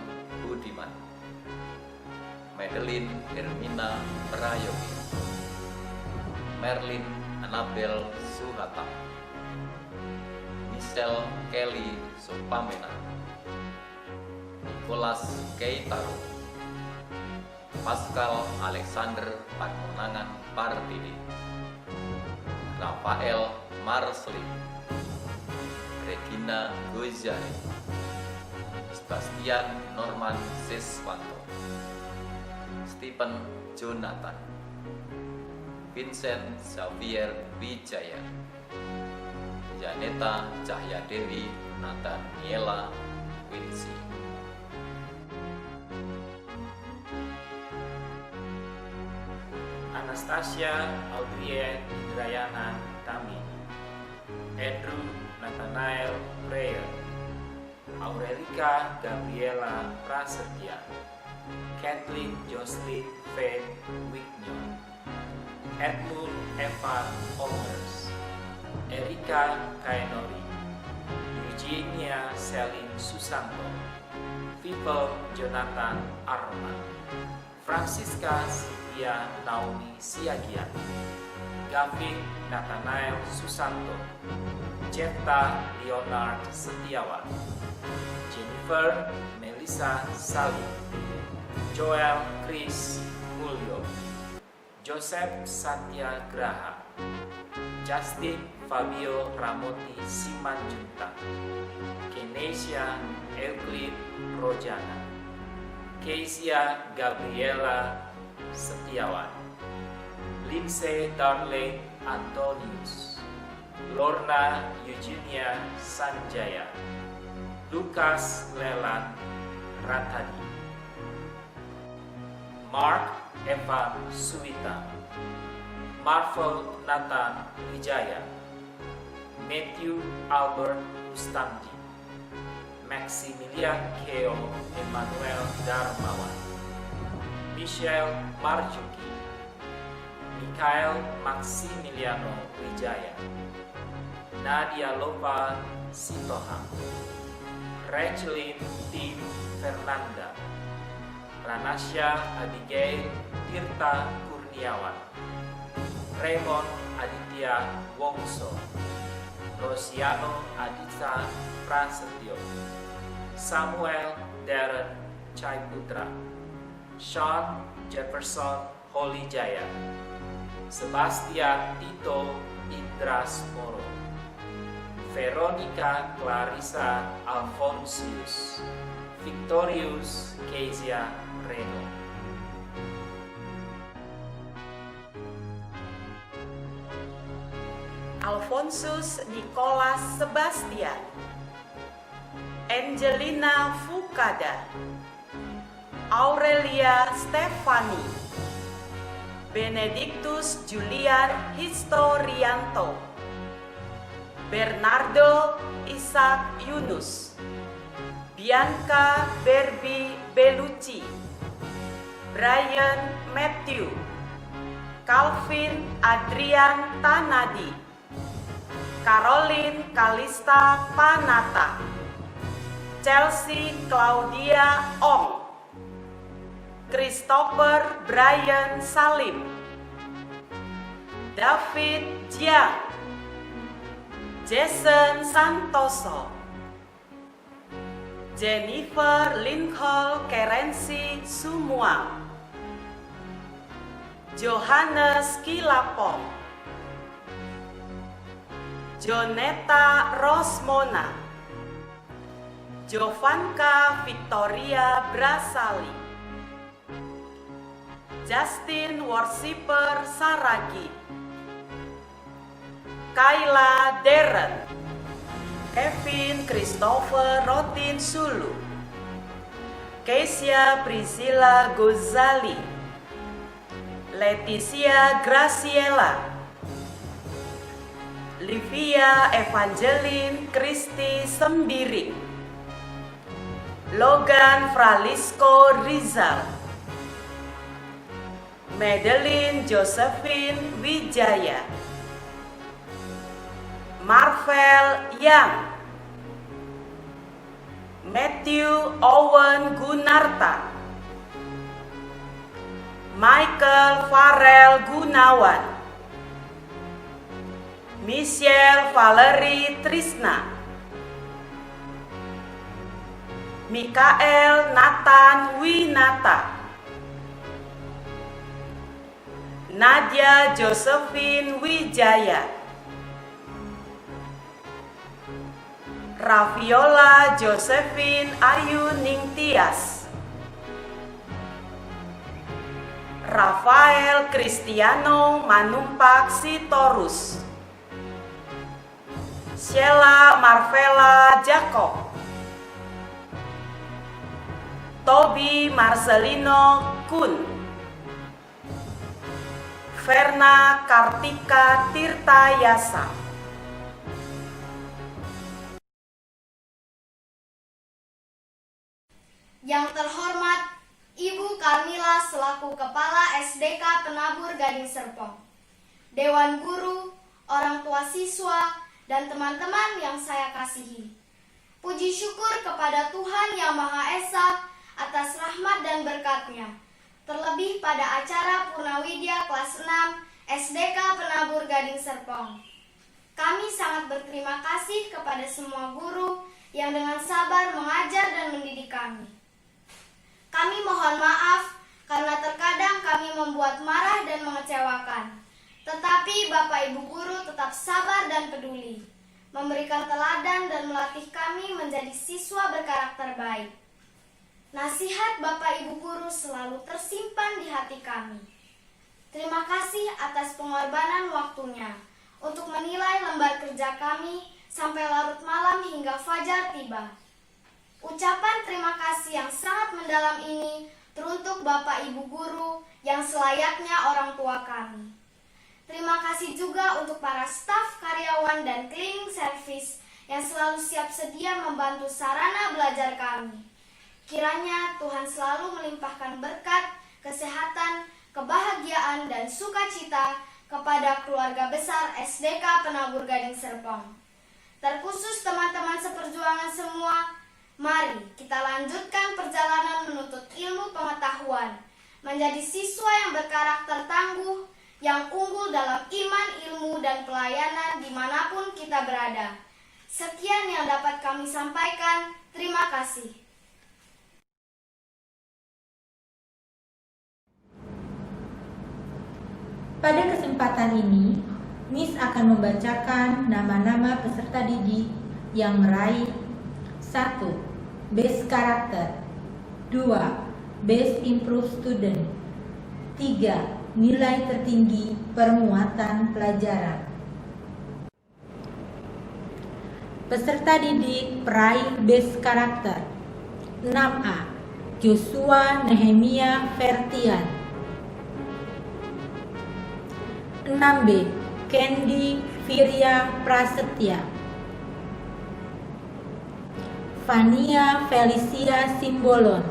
Budiman, Madeline Hermina Prayogi, Merlin Anabel Suhata, Michelle Kelly Supamena, Nicholas Keitaro, Pascal Alexander Patmonangan Partidi, Rafael Marsli, Regina Gozari, Sebastian Norman Siswanto, Stephen Jonathan, Vincent Xavier Wijaya, Janeta Cahyadewi Nathaniela Winsi, Anastasia Audrey Indrayana Tami, Andrew Nathanael Prayer, Aurelika Gabriela Prasetya, Kathleen Jocelyn Faith Wignon, Edmund Evan Omers, Erika Kainori, Eugenia Selin Susanto, People Jonathan Arman, Francisca Cynthia Naomi Siagian, Gavin Nathanael Susanto, Jetta Leonard Setiawan, Jennifer Melissa Salim, Joel Chris Mulyo, Joseph Satya Graha, Justin Fabio Ramoti Simanjunta, Kenesia Euclid Rojana, Keisia Gabriela Setiawan, Lindsay Darlene Antonius, Lorna Eugenia Sanjaya, Lukas Leland Ratadi, Mark Evan Suwita, Marvel Nathan Wijaya, Matthew Albert Ustamji, Maximilian Keo Emmanuel Darmawan, Michelle Marjuki, Mikael Maximiliano Wijaya, Nadia Lopa Sitohang, Rachelin Tim Fernanda, Ranasya Abigail Tirta Kurniawan, Raymond Aditya Wongso, Rosiano Aditya Prasetyo, Samuel Darren Chaiputra, Sean Jefferson Holijaya, Sebastian Tito Indras Moro, Veronica Clarissa Alfonsius, Victorius Kezia Reno. Alfonsus Nicholas Sebastian, Angelina Fukada, Aurelia Stefani, Benedictus Julian Historianto, Bernardo Isaac Yunus, Bianca Berbi Belucci, Brian Matthew, Calvin Adrian Tanadi, Caroline Kalista Panata, Chelsea Claudia Ong, Christopher Brian Salim, David Jiang, Jason Santoso, Jennifer Lincoln Kerensi Sumuang, Johannes Kilapong, Joneta Rosmona, Jovanka Victoria Brasali, Justin Worshipper Saragi, Kayla Darren, Kevin Christopher Rotin Sulu, Kesia Priscilla Gozali, Leticia Graciela, Livia Evangeline Kristi Sembiring, Logan Fralisco Rizal, Madeline Josephine Wijaya, Marvel Yang, Matthew Owen Gunarta, Michael Farel Gunawan, Michelle Valerie Trisna, Mikael Nathan Winata, Nadia Josephine Wijaya, Raviola Josephine Ayu Ningtyas, Rafael Cristiano Manumpak Sitorus, Sheila Marvela Jacob, Toby Marcelino Kun, Verna Kartika Tirtayasa. Yang terhormat Ibu Carmila selaku Kepala SDK Penabur Gading Serpong, Dewan Guru, orang tua siswa, dan teman-teman yang saya kasihi. Puji syukur kepada Tuhan Yang Maha Esa atas rahmat dan berkat-Nya, terlebih pada acara Purnawidya kelas 6 SDK Penabur Gading Serpong. Kami sangat berterima kasih kepada semua guru yang dengan sabar mengajar dan mendidik kami. Kami mohon maaf karena terkadang kami membuat marah dan mengecewakan. Tetapi Bapak Ibu Guru tetap sabar dan peduli, memberikan teladan dan melatih kami menjadi siswa berkarakter baik. Nasihat Bapak Ibu Guru selalu tersimpan di hati kami. Terima kasih atas pengorbanan waktunya untuk menilai lembar kerja kami sampai larut malam hingga fajar tiba. Ucapan terima kasih yang sangat mendalam ini teruntuk Bapak Ibu Guru yang selayaknya orang tua kami. Terima kasih juga untuk para staf, karyawan, dan cleaning service yang selalu siap sedia membantu sarana belajar kami. Kiranya Tuhan selalu melimpahkan berkat, kesehatan, kebahagiaan, dan sukacita kepada keluarga besar SDK Penabur Gading Serpong. Terkhusus teman-teman seperjuangan semua, mari kita lanjutkan perjalanan menuntut ilmu pengetahuan, menjadi siswa yang berkarakter tangguh, yang unggul dalam iman, ilmu, dan pelayanan dimanapun kita berada. Sekian yang dapat kami sampaikan. Terima kasih. Pada kesempatan ini, Miss akan membacakan nama-nama peserta didik yang meraih 1. Best Karakter 2. Best Improved Student 3. Nilai tertinggi permuatan pelajaran. Peserta didik peraih Best Karakter 6A. Joshua Nehemia Fertian. 6B. Candy Firya Prasetya. Fania Felicia Simbolon.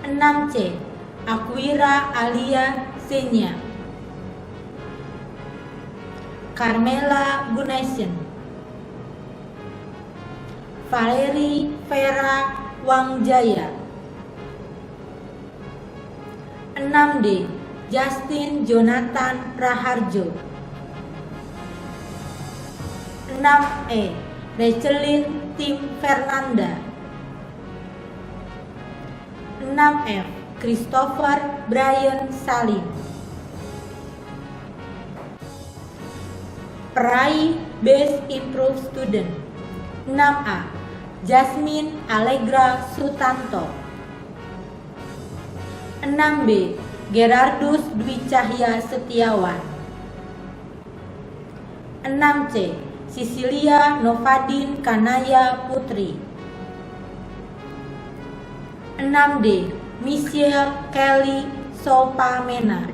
6C. Akwira Alia Zenya. Carmela Gunaisen. Valeri Vera Wangjaya. 6D. Justin Jonathan Raharjo. 6E. Rachelin Tim Fernanda. 6F. Christopher Brian Salim. Peraih Best Improved Student 6A. Jasmine Allegra Sutanto. 6B. Gerardus Dwi Cahya Setiawan. 6C. Sisilia Novadin Kanaya Putri. 6D. Michelle Kelly Sopamena.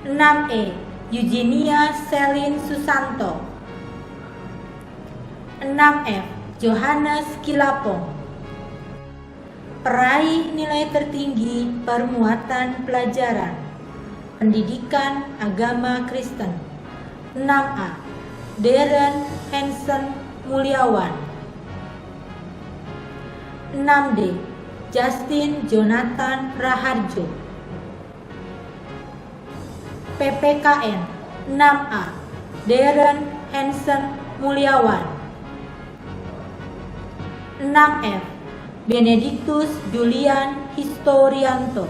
6E. Eugenia Selin Susanto. 6F. Johannes Kilapong. Peraih nilai tertinggi permuatan pelajaran pendidikan agama Kristen 6A. Darren Hansen Mulyawan. 6D. Justin Jonathan Raharjo. PPKN 6A. Darren Hansen Mulyawan. 6F. Benedictus Julian Historianto.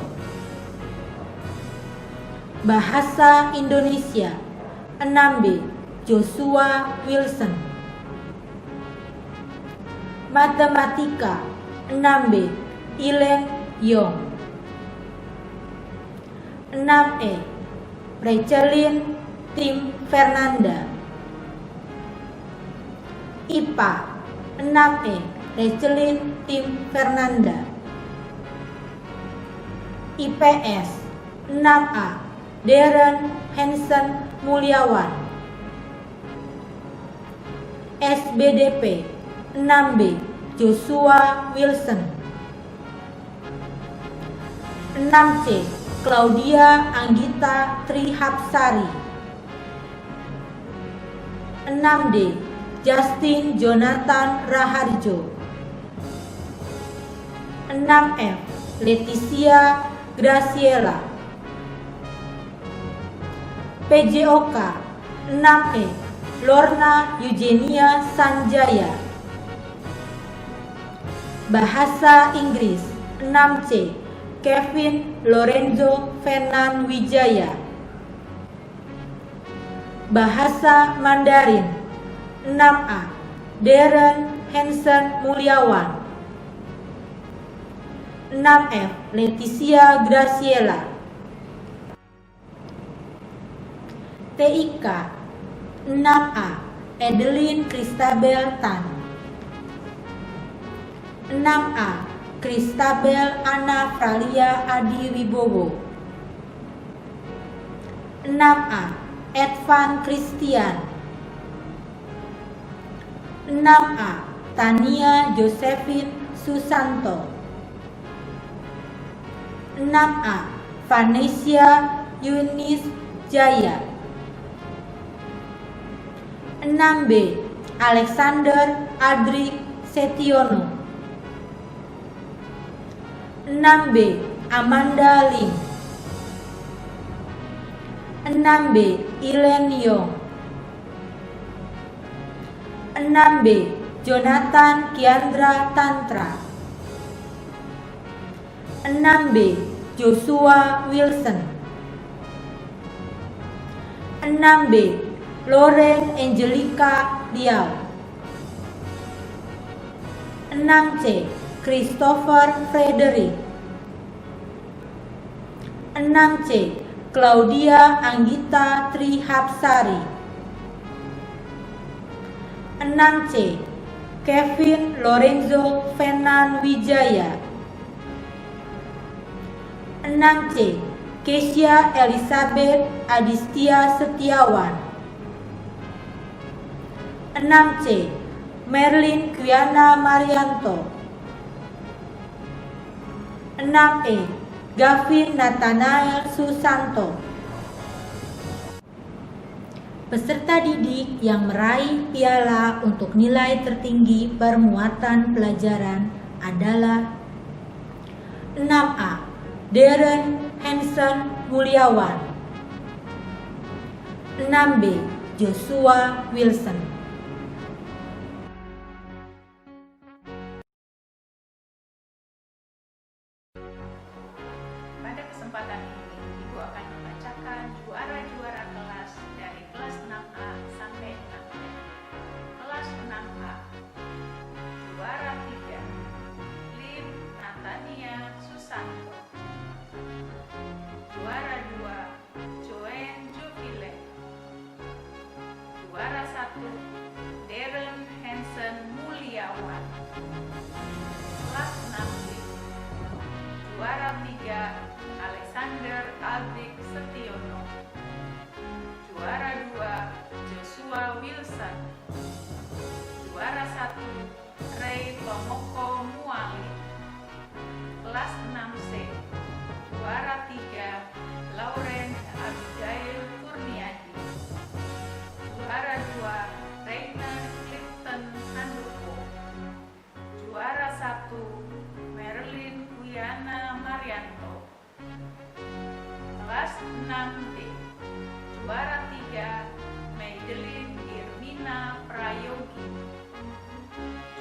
Bahasa Indonesia 6B. Joshua Wilson. Matematika 6B. Ilen Yong. 6E. Rachelin Tim Fernanda. IPA 6E. Rachelin Tim Fernanda. IPS 6A Darren Hansen Mulyawan. SBDP 6B Joshua Wilson. 6C Claudia Anggita Trihapsari. 6D Justin Jonathan Raharjo. 6F Leticia Graciela. PJOK 6E Lorna Eugenia Sanjaya. Bahasa Inggris 6C Kevin Lorenzo Fenan Wijaya. Bahasa Mandarin 6A Darren Hansen Mulyawan. 6F Leticia Graciela. TIK 6A Edeline Christabel Tan. 6A Christabel Anna Fralia Adi Wibowo. 6A Edvan Christian. 6A Tania Josephine Susanto. 6A Vanessa Yunis Jaya. 6B Alexander Adrik Setiono. 6B Amanda Lim. 6B Ilen Yong. 6B Jonathan Kiandra Tantra. 6B Joshua Wilson. 6B Lauren Angelica Liao. 6C Christopher Frederick. 6C Claudia Anggita Trihapsari. 6C Kevin Lorenzo Fenan Wijaya. 6C Kesia Elizabeth Adistia Setiawan. 6C Merlin Kwiana Marianto. 6E Gavin Nathanael Susanto. Peserta didik yang meraih piala untuk nilai tertinggi permuatan pelajaran adalah 6A Darren Hansen Mulyawan. 6B Joshua Wilson. Pada kesempatan ini, Ibu akan membacakan juara-juara kelas dari kelas 6A sampai 6B. Kelas 6A, juara 3, Lim Natania Susanto. Juara 2, Joen Juvile. Juara 1, Darren Hansen Mulyawan. Kelas 6B, juara 3, Alexander Aldik Setiono. Juara 2, Joshua Wilson. Juara 1, Ray Tomoko Muali. Kelas 6C, juara 3, Lauren Abigail Kurniadi. Juara 2, Rainer Clifton Handoko. Juara 1, Merlin Kwiana Marianto. Kelas 6D, juara 3, Madeline Irmina Prayogi.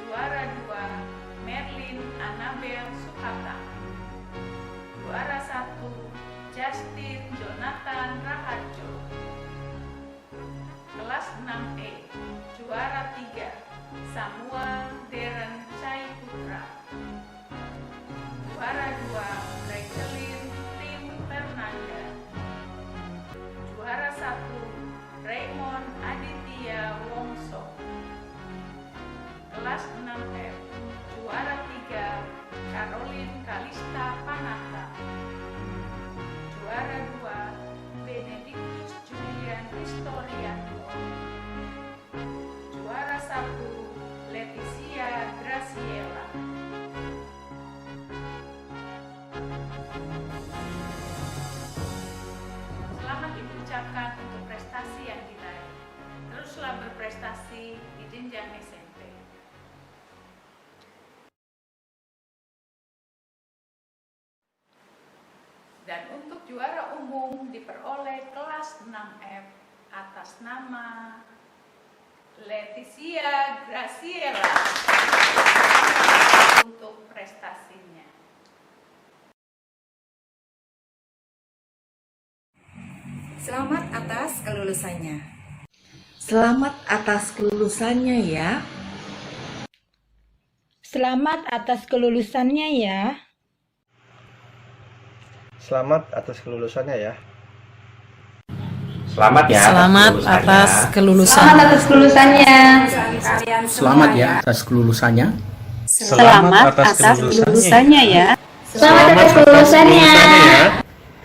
Juara 2, Merlin Anabel Sukata. Juara 1, Justin Jonathan Raharjo. Kelas 6E, juara 3, Samuel Darren Chai Putra. Juara 2, Rachelin Tim Fernanda. Juara 1, Raymond Aditya Wongso. Kelas 6F, juara 3, Caroline Kalista Panata. atas nama Leticia Graciela untuk prestasinya. Selamat atas kelulusannya. Selamat atas kelulusannya ya. Selamat atas kelulusannya ya. Selamat atas kelulusannya ya. Selamat ya. Selamat atas kelulusannya. Selamat atas kelulusannya. Selamat ya atas kelulusannya. Selamat atas kelulusannya ya. Selamat atas kelulusannya.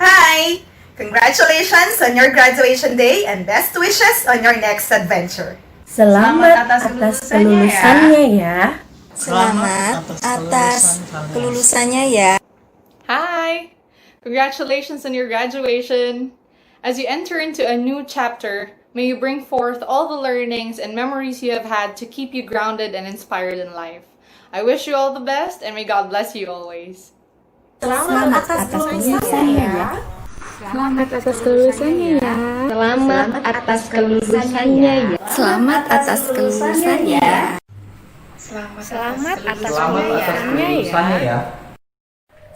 Hi! Congratulations on your graduation day and best wishes on your next adventure. Selamat atas kelulusannya ya. Selamat atas kelulusannya ya. Hi! Congratulations on your graduation. As you enter into a new chapter, may you bring forth all the learnings and memories you have had to keep you grounded and inspired in life. I wish you all the best and may God bless you always. Selamat atas kelulusannya ya. Selamat atas kelulusannya ya. Selamat atas kelulusannya ya. Selamat atas kelulusannya ya. Selamat atas kelulusannya ya.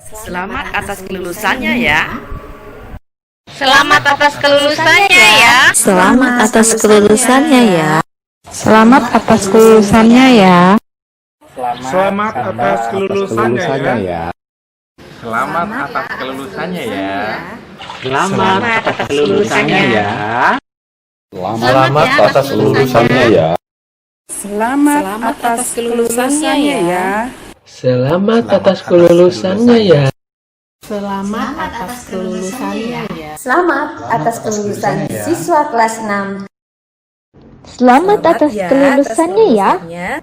Selamat atas kelulusannya ya. Selamat atas kelulusannya ya. Selamat atas kelulusannya ya. Selamat atas kelulusannya ya. Selamat atas kelulusannya ya. Selamat atas kelulusannya ya. Selamat atas kelulusannya ya. Selamat atas kelulusannya ya. Selamat atas kelulusannya ya. Selamat atas kelulusannya ya. Selamat atas kelulusannya ya. Selamat atas kelulusan siswa kelas 6. Selamat atas kelulusannya ya.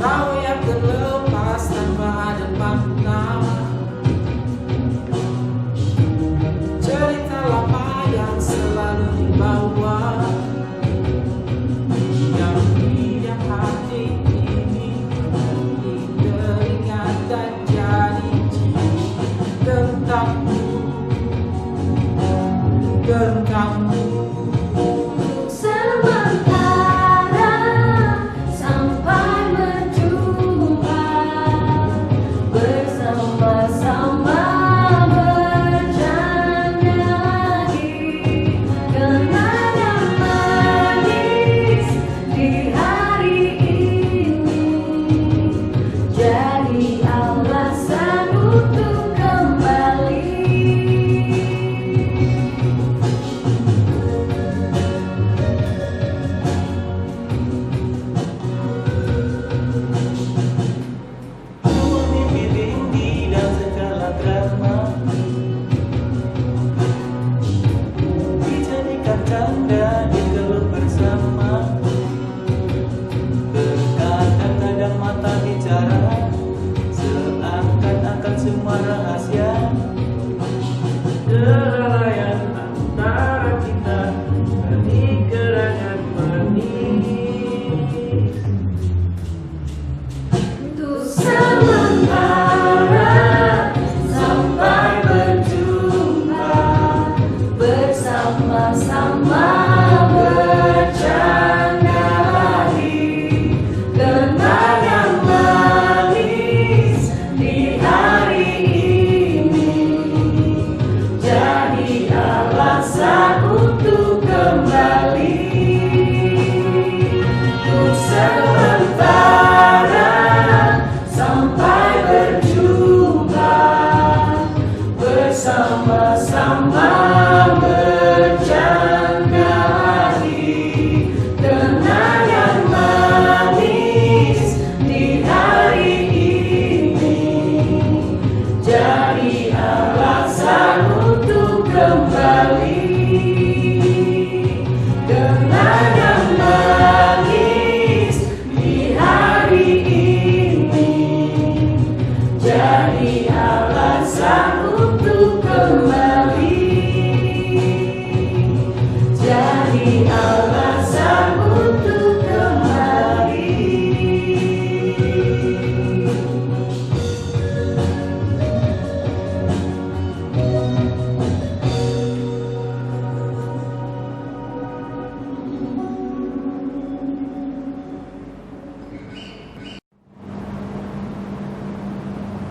Kau yang terlepas tanpa ada pandangan, cerita lama yang selalu dibawa.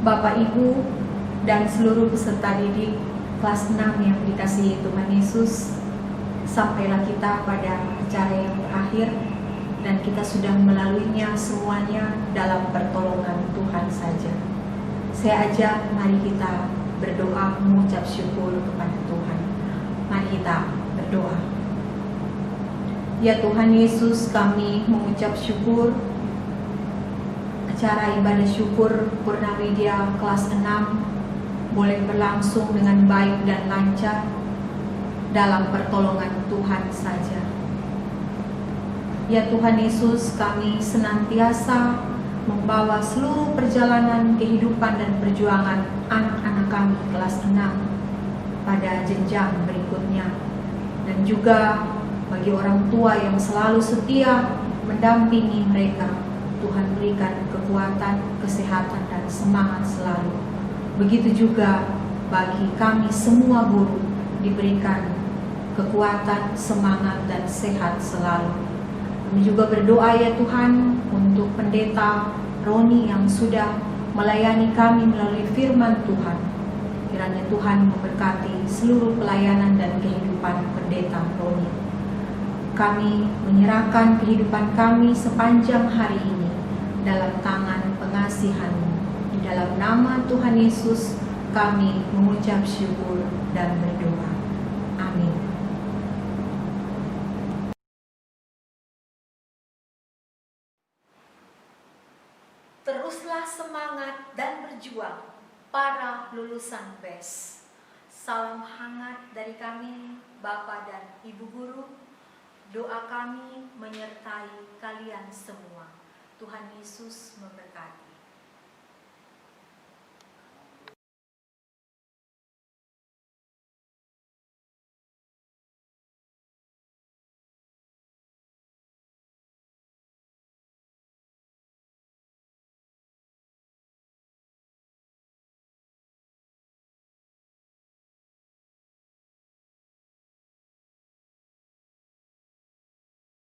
Bapak Ibu dan seluruh peserta didik kelas 6 yang dikasihi Tuhan Yesus, sampailah kita pada acara yang terakhir dan kita sudah melaluinya semuanya dalam pertolongan Tuhan saja. Saya ajak mari kita berdoa mengucap syukur kepada Tuhan. Mari kita berdoa. Ya Tuhan Yesus, kami mengucap syukur acara ibadah syukur Purnawidya kelas 6 boleh berlangsung dengan baik dan lancar dalam pertolongan Tuhan saja. Ya Tuhan Yesus, kami senantiasa membawa seluruh perjalanan kehidupan dan perjuangan anak-anak kami kelas 6 pada jenjang berikutnya. Dan juga bagi orang tua yang selalu setia mendampingi mereka, Tuhan berikan kekuatan, kesehatan, dan semangat selalu. Begitu juga bagi kami semua guru diberikan kekuatan, semangat, dan sehat selalu. Kami juga berdoa ya Tuhan untuk pendeta Roni yang sudah melayani kami melalui firman Tuhan. Kiranya Tuhan memberkati seluruh pelayanan dan kehidupan pendeta Roni. Kami menyerahkan kehidupan kami sepanjang hari ini dalam tangan pengasihan-Mu. Di dalam nama Tuhan Yesus kami mengucap syukur dan berdoa. Amin. Teruslah semangat dan berjuang para lulusan BES. Salam hangat dari kami, Bapak dan Ibu Guru. Doa kami menyertai kalian semua. Tuhan Yesus memberkati.